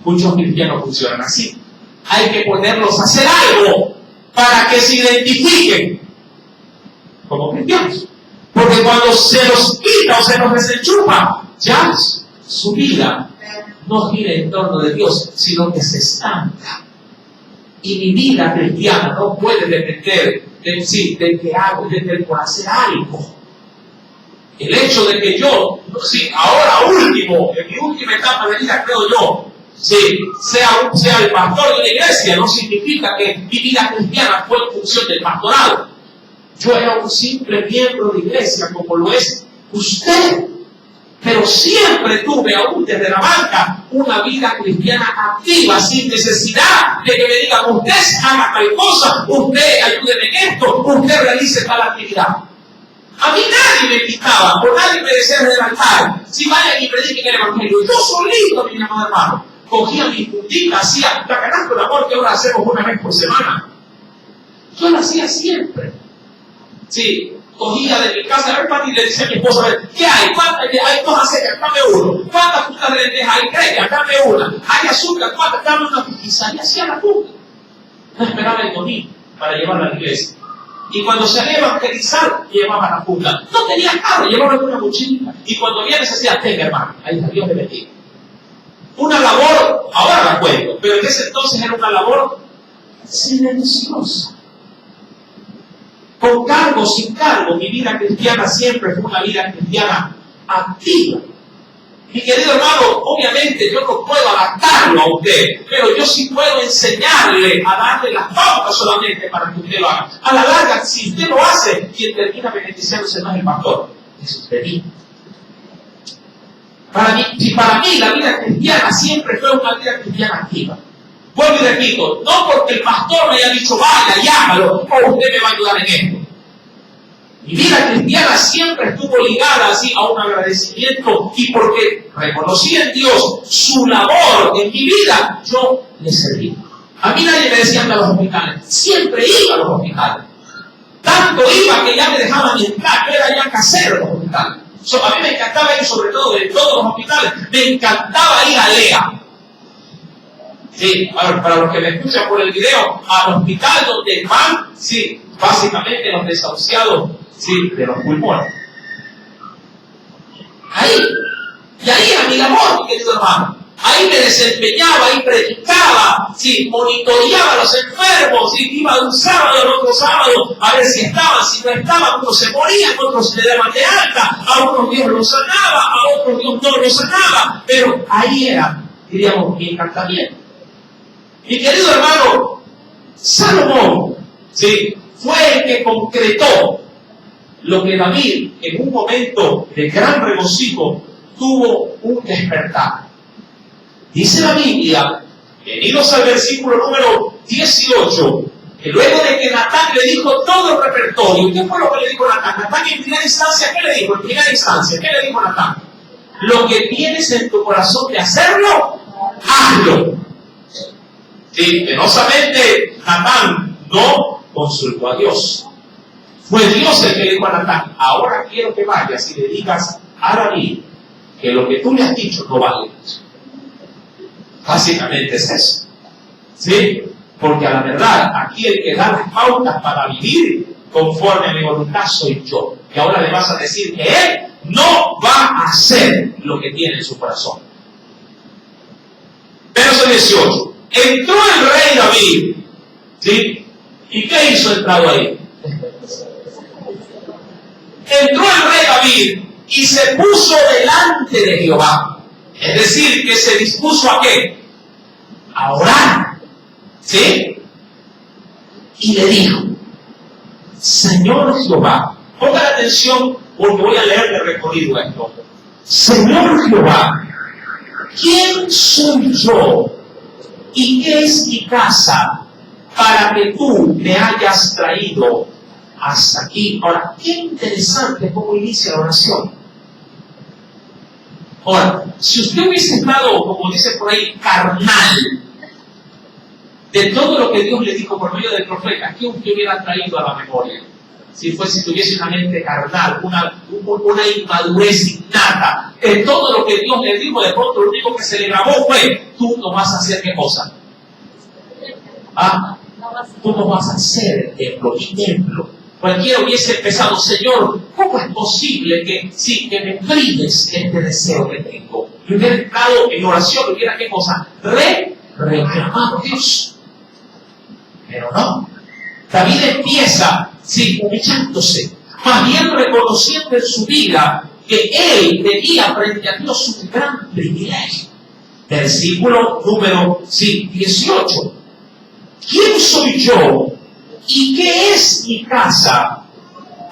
Muchos cristianos funcionan así. Hay que ponerlos a hacer algo para que se identifiquen como cristianos. Porque cuando se los quita o se los desenchufa, ya su vida no gira en torno de Dios, sino que se estanca. Y mi vida cristiana no puede depender de que hago, de por hacer algo. El hecho de que yo, ahora último, en mi última etapa de vida, creo yo, sea el pastor de la iglesia, no significa que mi vida cristiana fue en función del pastorado. Yo era un simple miembro de iglesia, como lo es usted. Pero siempre tuve, aún desde la banca, una vida cristiana activa, sin necesidad de que me digan, usted haga tal cosa, usted ayúdeme en esto, usted realice tal actividad. A mí nadie me invitaba, o nadie me decía desde el altar, si vayan y prediquen el evangelio. Yo solito, mi amado hermano, cogía mi puntita, hacía la canasta de amor que ahora hacemos una vez por semana. Yo lo hacía siempre. Sí, cogía de mi casa, a ver, Pati, y le decía a mi esposa, a ver, ¿qué hay? Hay cosas secas, dame uno. ¿Cuántas frutas de lentejas hay? Tres, dame una. Hay azúcar, ¿cuántas? Dame una. Y salía hacia la fruta. No esperaba el domingo para llevarla a la iglesia. Y cuando salía a evangelizar, llevaba la punta. No tenía carro, llevaba una mochila. Y cuando había necesidad, tenga, hermano, ahí está, Dios me bendiga. Una labor, ahora la cuento, pero en ese entonces era una labor silenciosa. Con cargo, sin cargo, mi vida cristiana siempre fue una vida cristiana activa. Mi querido hermano, obviamente yo no puedo adaptarlo a usted, pero yo sí puedo enseñarle a darle las pautas solamente para que usted lo haga. A la larga, si usted lo hace, quien termina beneficiándose más el pastor es usted mismo. Para mí la vida cristiana siempre fue una vida cristiana activa. Vuelvo y repito, no porque el pastor me haya dicho vaya y hágalo, o usted me va a ayudar en esto. Mi vida cristiana siempre estuvo ligada así a un agradecimiento, y porque reconocí en Dios su labor en mi vida, yo le serví. A mí nadie me decía anda a los hospitales, siempre iba a los hospitales. Tanto iba que ya me dejaban entrar, yo era ya casero de los hospitales. A mí me encantaba ir, sobre todo de todos los hospitales, me encantaba ir a Lea. Sí, para los que me escuchan por el video, al hospital donde van, sí, básicamente los desahuciados, sí, de los pulmones. Ahí, y ahí era mi labor, mi querido hermano. Ahí me desempeñaba, ahí predicaba, sí, monitoreaba a los enfermos, sí, iba de un sábado al otro sábado a ver si estaban, si no estaban, unos se morían, otros se le daban de alta, a unos Dios los sanaba, a otros Dios no los sanaba, pero ahí era, diríamos, mi encantamiento. Mi querido hermano, Salomón, sí, fue el que concretó lo que David, en un momento de gran regocijo, tuvo un despertar. Dice la Biblia, venidos al versículo número 18, que luego de que Natán le dijo todo el repertorio, ¿qué fue lo que le dijo Natán? Natán en primera instancia, ¿qué le dijo? En primera instancia, ¿qué le dijo Natán? Lo que tienes en tu corazón de hacerlo, hazlo. Sí, penosamente Natán no consultó a Dios. Fue Dios el que le dijo a Natán, ahora quiero que vayas y le digas a David que lo que tú le has dicho no vale. Básicamente es eso. ¿Sí? Porque a la verdad, aquí el que da las pautas para vivir conforme a mi voluntad soy yo. Y ahora le vas a decir que él no va a hacer lo que tiene en su corazón. Verso 18. Entró el rey David. ¿Sí? ¿Y qué hizo entrado ahí? Entró el rey David y se puso delante de Jehová. Es decir, que se dispuso a ¿qué? A orar. ¿Sí? Y le dijo, Señor Jehová, ponga la atención porque voy a leer de recorrido esto. Señor Jehová, ¿quién soy yo y qué es mi casa para que tú me hayas traído hasta aquí? Ahora, qué interesante cómo inicia la oración. Ahora, si usted hubiese estado, como dice por ahí, carnal, de todo lo que Dios le dijo por medio del profeta, ¿qué usted hubiera traído a la memoria? Si tuviese una mente carnal, una inmadurez innata, de todo lo que Dios le dijo, de pronto lo único que se le grabó fue, tú no vas a hacer ¿qué cosa? Tú no vas a hacer templo y templo. Cualquiera hubiese empezado, Señor, ¿cómo es posible que me prives este deseo que tengo? Y hubiera entrado en oración, hubiera ¿qué cosa? Reclamado a Dios. Pero no. David empieza, humillándose, más bien reconociendo en su vida que él tenía frente a Dios un gran privilegio. Versículo número 18. ¿Quién soy yo y qué es mi casa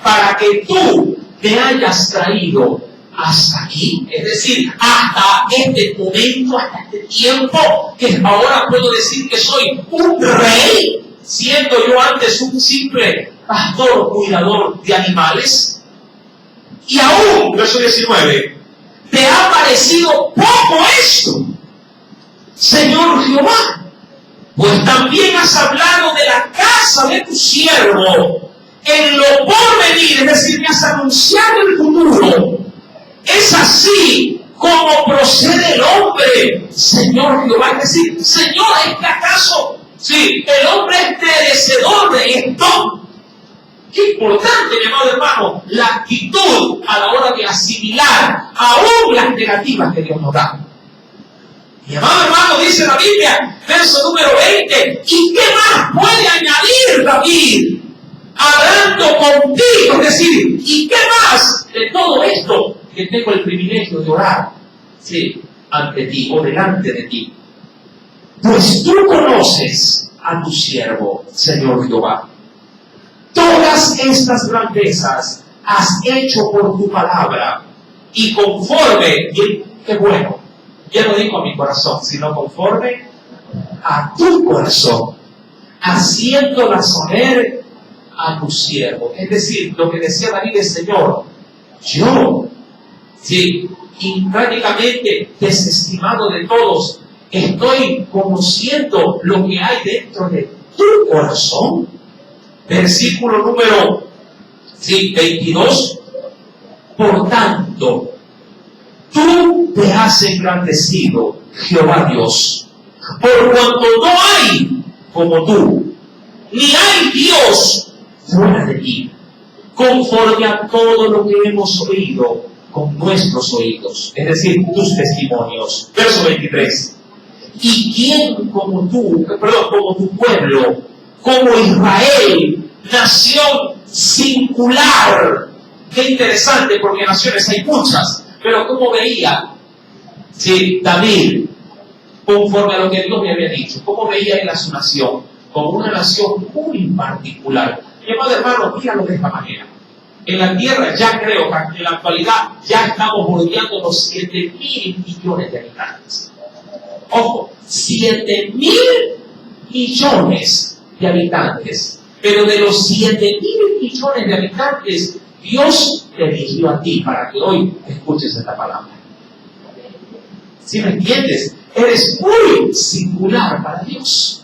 para que tú me hayas traído hasta aquí? Es decir, hasta este momento, hasta este tiempo, que ahora puedo decir que soy un rey, siendo yo antes un simple pastor o cuidador de animales. Y aún, verso 19, ¿te ha parecido poco esto, Señor Jehová? Pues también has hablado de la casa de tu siervo en lo porvenir, es decir, me has anunciado el futuro. Es así como procede el hombre, Señor Jehová. Es decir, Señor, ¿es que acaso el hombre es merecedor de esto? Qué importante, mi amado hermano, la actitud a la hora de asimilar aún las negativas que Dios nos da. Mi amado hermano, dice la Biblia, verso número 20, ¿y qué más puede añadir David hablando contigo? Es decir, ¿y qué más de todo esto que tengo el privilegio de orar? sí, ante ti o delante de ti. Pues tú conoces a tu siervo, Señor Jehová. Todas estas grandezas has hecho por tu palabra y conforme, y qué bueno, ya no digo a mi corazón, sino conforme a tu corazón, haciéndola saber a tu siervo. Es decir, lo que decía David es, Señor, yo, sí, y prácticamente desestimado de todos, estoy conociendo lo que hay dentro de tu corazón. Versículo número 22. Por tanto, tú te has engrandecido, Jehová Dios, por cuanto no hay como tú, ni hay Dios fuera de ti, conforme a todo lo que hemos oído con nuestros oídos, es decir, tus testimonios. Verso 23. ¿Y quién como tú, como tu pueblo, como Israel, nación singular? Qué interesante, porque naciones hay muchas, pero ¿cómo veía David, conforme a lo que Dios me había dicho? ¿Cómo veía él a su nación? Como una nación muy particular. Mi amado hermano, míralo de esta manera. En la tierra ya creo que en la actualidad ya estamos bordeando los 7.000 millones de habitantes. Ojo, 7.000 millones de habitantes. Pero de los 7.000 millones de habitantes, Dios te eligió a ti para que hoy escuches esta palabra. ¿Sí me entiendes? Eres muy singular para Dios.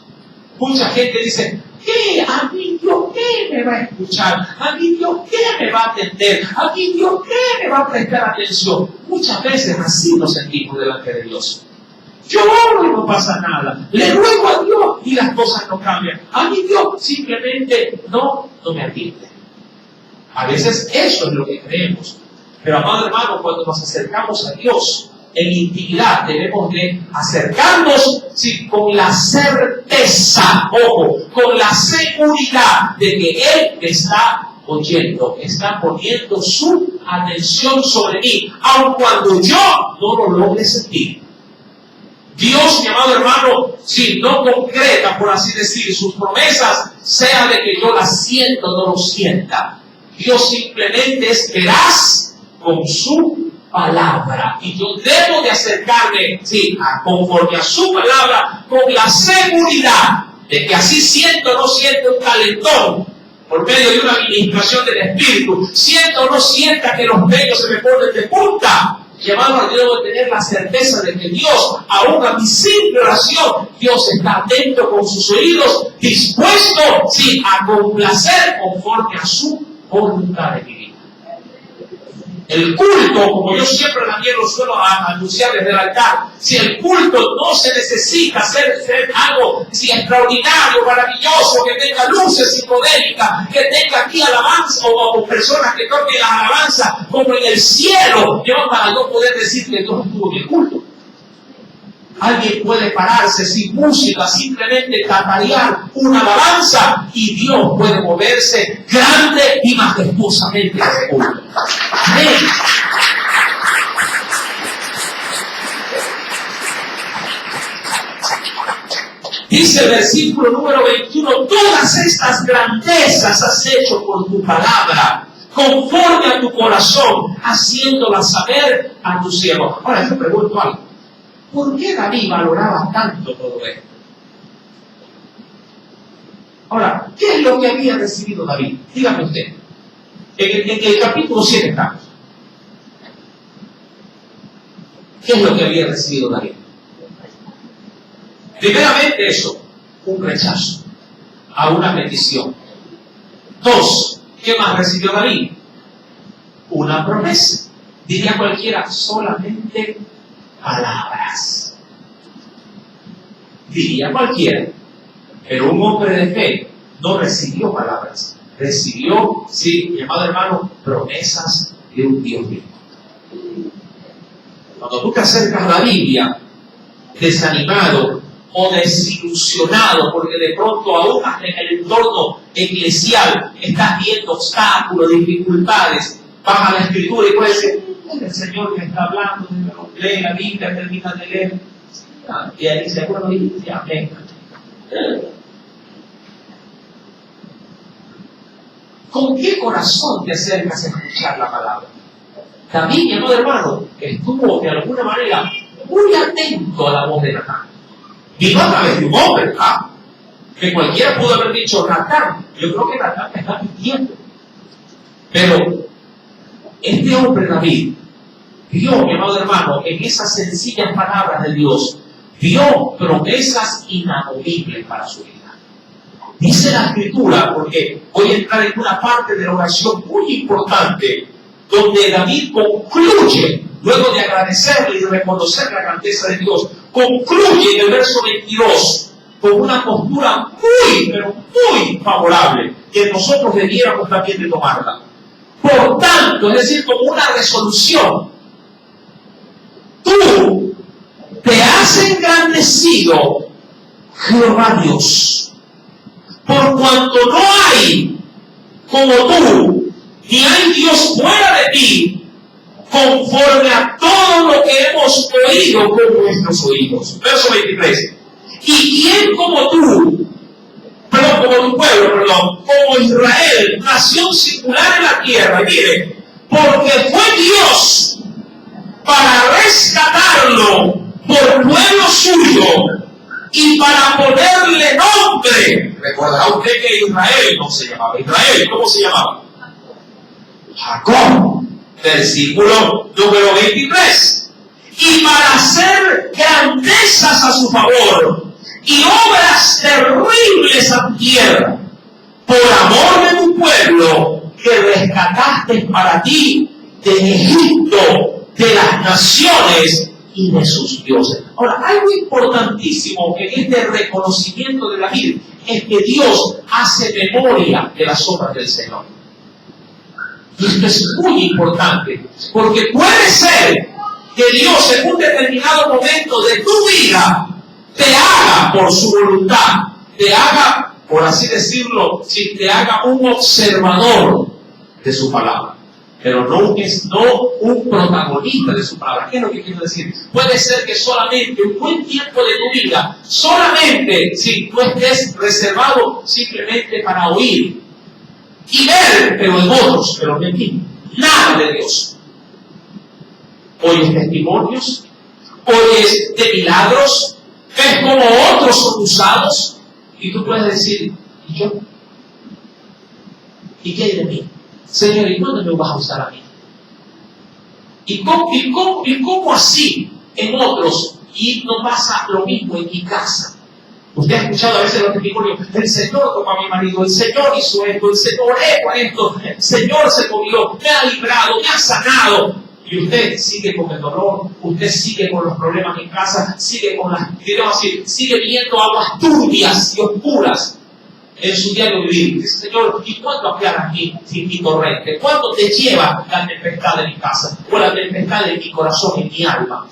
Mucha gente dice, ¿qué? ¿A mí Dios qué me va a escuchar? ¿A mí Dios qué me va a atender? ¿A mí Dios qué me va a prestar atención? Muchas veces así nos sentimos delante de Dios. Yo oro y no pasa nada. Le ruego a Dios y las cosas no cambian. A mí Dios simplemente no me atiende. A veces eso es lo que creemos. Pero amado hermano, cuando nos acercamos a Dios en intimidad, debemos de acercarnos con la certeza, ojo, con la seguridad de que Él está oyendo, está poniendo su atención sobre mí, aun cuando yo no lo logre sentir. Dios, mi amado hermano, si no concreta, por así decir, sus promesas, sea de que yo las siento o no lo sienta. Dios simplemente es veraz con su palabra. Y yo debo de acercarme, conforme a su palabra, con la seguridad de que así siento o no siento un calentón por medio de una administración del Espíritu, siento o no sienta que los vellos se me ponen de punta. Llevado, debo tener la certeza de que Dios, aún a mi simple oración, Dios está atento con sus oídos, dispuesto, a complacer conforme a su voluntad de mi vida. El culto, como yo siempre también lo suelo anunciar desde el altar, si el culto no se necesita ser algo extraordinario, maravilloso, que tenga luces psicodélicas, que tenga aquí alabanza o personas que toquen la alabanza como en el cielo, yo para no poder decir que Dios estuvo en el culto. Alguien puede pararse sin música, simplemente tatarear una alabanza y Dios puede moverse grande y majestuosamente en ese culto. Amén. Dice el versículo número 21, todas estas grandezas has hecho por tu palabra, conforme a tu corazón, haciéndolas saber a tu siervo. Ahora yo pregunto algo. ¿Por qué David valoraba tanto todo esto? Ahora, ¿qué es lo que había recibido David? Dígame usted. En el capítulo 7 estamos. ¿Qué es lo que había recibido David? Primeramente eso, un rechazo a una petición. 2, ¿qué más recibió David? Una promesa. Diría cualquiera, solamente palabras. Diría cualquiera. Pero un hombre de fe no recibió palabras. Recibió, mi amado hermano, promesas de un Dios vivo. Cuando tú te acercas a la Biblia, desanimado o desilusionado, porque de pronto aún en el entorno eclesial estás viendo obstáculos, dificultades, vas a la Escritura y puedes decir, el Señor me está hablando, lee la Biblia, termina de leer. Y él dice, bueno, y dice, amén. ¿Con qué corazón te acercas a escuchar la palabra? David, mi amado hermano, estuvo de alguna manera muy atento a la voz de Natán. Vino a través de un hombre, ¿verdad? Que cualquiera pudo haber dicho, Natán, yo creo que Natán me está mintiendo. Pero este hombre David vio, mi amado hermano, en esas sencillas palabras de Dios, vio promesas inamovibles para su vida. Dice la Escritura, porque voy a entrar en una parte de la oración muy importante, donde David concluye, luego de agradecerle y reconocer la grandeza de Dios, concluye en el verso 22 con una postura muy, pero muy favorable, que nosotros debiéramos también de tomarla. Por tanto, es decir, como una resolución, tú te has engrandecido, Jehová Dios, por cuanto no hay como tú, ni hay Dios fuera de ti, conforme a todo lo que hemos oído con nuestros oídos. Verso 23. ¿Y quién como tú, como tu pueblo, como Israel, nación singular en la tierra? Y mire, porque fue Dios para rescatarlo por pueblo suyo y para ponerle nombre. Recordará usted que Israel no se llamaba Israel, ¿cómo se llamaba? Jacob. Versículo número 23. Y para hacer grandezas a su favor y obras terribles a tu tierra, por amor de tu pueblo que rescataste para ti de Egipto, de las naciones y de sus dioses. Ahora, algo importantísimo en este reconocimiento de David es que Dios hace memoria de las obras del Señor. Y esto es muy importante, porque puede ser que Dios en un determinado momento de tu vida te haga por su voluntad, te haga, por así decirlo, si te haga un observador de su palabra, pero no un protagonista de su palabra. ¿Qué es lo que quiero decir? Puede ser que solamente un buen tiempo de tu vida, solamente si tú estés reservado simplemente para oír y ver, pero en otros, pero en ti, nada de Dios. Oyes testimonios, oyes de milagros, ves como otros son usados, y tú puedes decir, ¿y yo? ¿Y qué hay de mí? Señor, ¿y cuándo me vas a usar a mí? ¿Y cómo así en otros? Y no pasa lo mismo en mi casa. Usted ha escuchado a veces los testimonios, el Señor tocó a mi marido, el Señor hizo esto, el Señor oré por esto, el Señor se movió, me ha librado, me ha sanado. Y usted sigue con el dolor, usted sigue con los problemas en casa, sigue con sigue viendo aguas turbias y oscuras en su diario vivir. Dice, Señor, ¿y cuándo aclaras mi torrente? ¿Cuándo te lleva la tempestad de mi casa? O la tempestad de mi corazón y mi alma.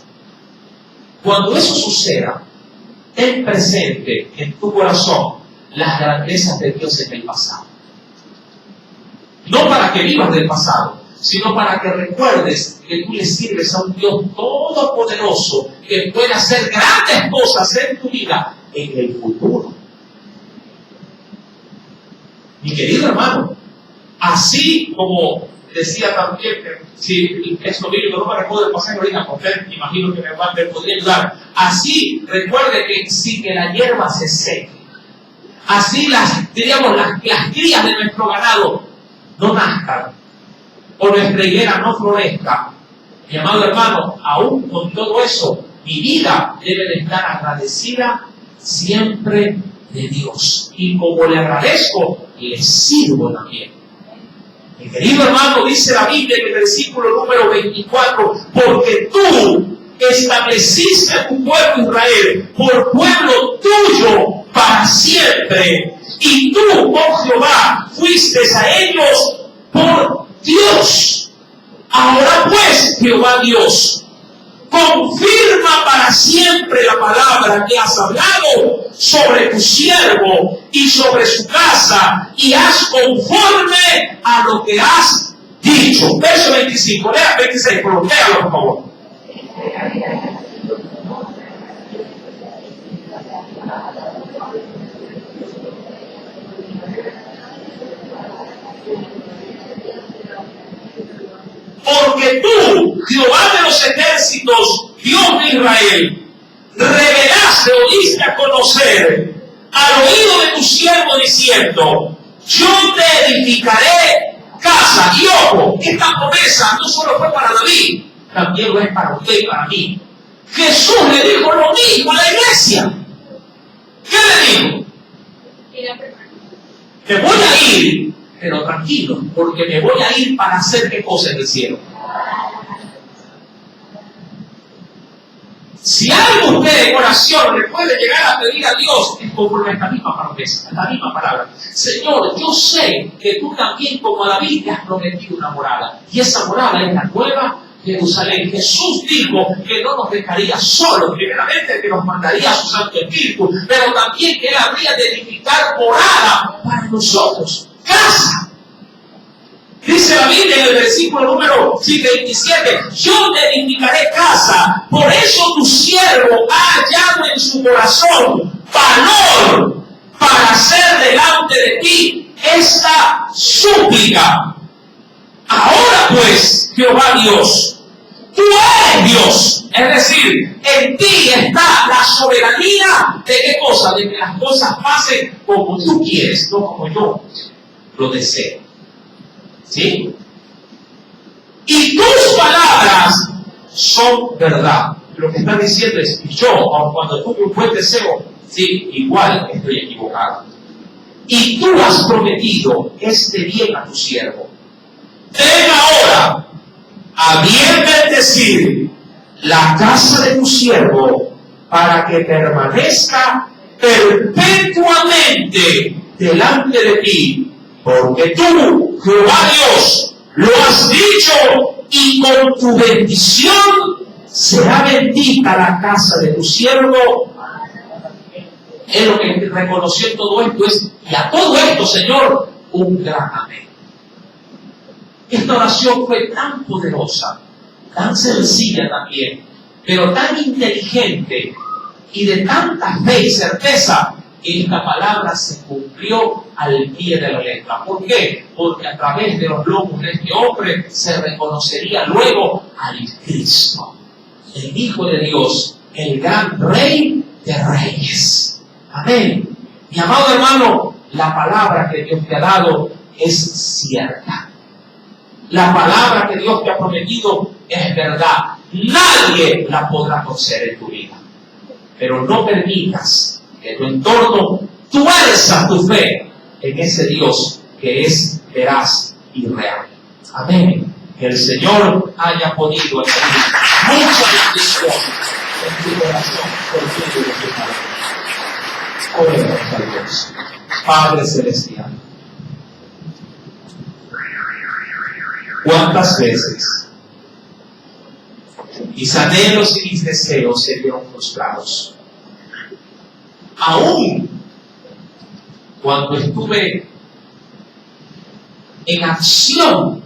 Cuando eso suceda, ten presente en tu corazón las grandezas de Dios en el pasado. No para que vivas del pasado, sino para que recuerdes que tú le sirves a un Dios todopoderoso que puede hacer grandes cosas en tu vida en el futuro. Mi querido hermano, así como decía también, si el texto bíblico no me recuerdo el pasaje ahorita, porque imagino que me podría ayudar. Así, recuerde que sin que la hierba se seque, así las crías de nuestro ganado no nazcan, o nuestra higuera no florezca. Mi amado hermano, aún con todo eso, mi vida debe de estar agradecida siempre de Dios. Y como le agradezco, le sirvo también. Mi querido hermano, dice la Biblia en el versículo número 24, porque tú estableciste a tu pueblo Israel por pueblo tuyo para siempre. Y tú, oh Jehová, fuiste a ellos por Dios. Ahora pues, Jehová Dios, confirma para siempre la palabra que has hablado sobre tu siervo y sobre su casa, y haz conforme a lo que has dicho. Verso 25, lea 26, pero léalo por favor. Porque tú, Jehová de los ejércitos, Dios de Israel, revelaste o diste a conocer al oído de tu siervo diciendo: yo te edificaré casa. Y ojo, esta promesa no solo fue para David, también lo es para usted y para mí. Jesús le dijo lo mismo a la iglesia. ¿Qué le dijo? Me voy a ir, pero tranquilo, porque me voy a ir para hacer qué cosa en el cielo. Si algo usted en oración le puede llegar a pedir a Dios, es conforme a esta misma promesa, esta misma palabra. Señor, yo sé que tú también, como a David, te has prometido una morada. Y esa morada es la nueva Jerusalén. Jesús dijo que no nos dejaría solos, primeramente que nos mandaría a su Santo Espíritu, pero también que Él habría de edificar morada para nosotros, casa. Dice la Biblia en el versículo número 27, yo te edificaré casa, por eso tu siervo ha hallado en su corazón valor para hacer delante de ti esta súplica. Ahora pues, Jehová Dios, tú eres Dios, es decir, en ti está la soberanía de qué cosa, de que las cosas pasen como tú quieres, no como yo lo deseo. ¿Sí? Y tus palabras son verdad. Lo que está diciendo es: yo, aun cuando tuve un buen deseo, sí, igual estoy equivocado. Y tú has prometido este bien a tu siervo. Ten ahora a bien bendecir la casa de tu siervo para que permanezca perpetuamente delante de ti. Porque tú, Jehová Dios, lo has dicho, y con tu bendición será bendita la casa de tu siervo. Es lo que reconoció en todo esto es, y a todo esto, Señor, un gran amén. Esta oración fue tan poderosa, tan sencilla también, pero tan inteligente y de tanta fe y certeza, que esta palabra se cumplió al pie de la letra. ¿Por qué? Porque a través de los lomos de este hombre se reconocería luego al Cristo, el Hijo de Dios, el gran Rey de Reyes. Amén. Mi amado hermano, la palabra que Dios te ha dado es cierta. La palabra que Dios te ha prometido es verdad. Nadie la podrá torcer en tu vida. Pero no permitas que tu entorno tuerza tu fe en ese Dios que es veraz y real. Amén. Que el Señor haya podido añadir mucha bendición en tu corazón por medio de tu palabra. Oremos a Dios. Padre Celestial, ¿cuántas veces mis anhelos y mis deseos se vieron frustrados? Aún cuando estuve en acción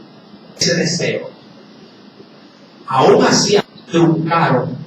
ese deseo, aún así truncaron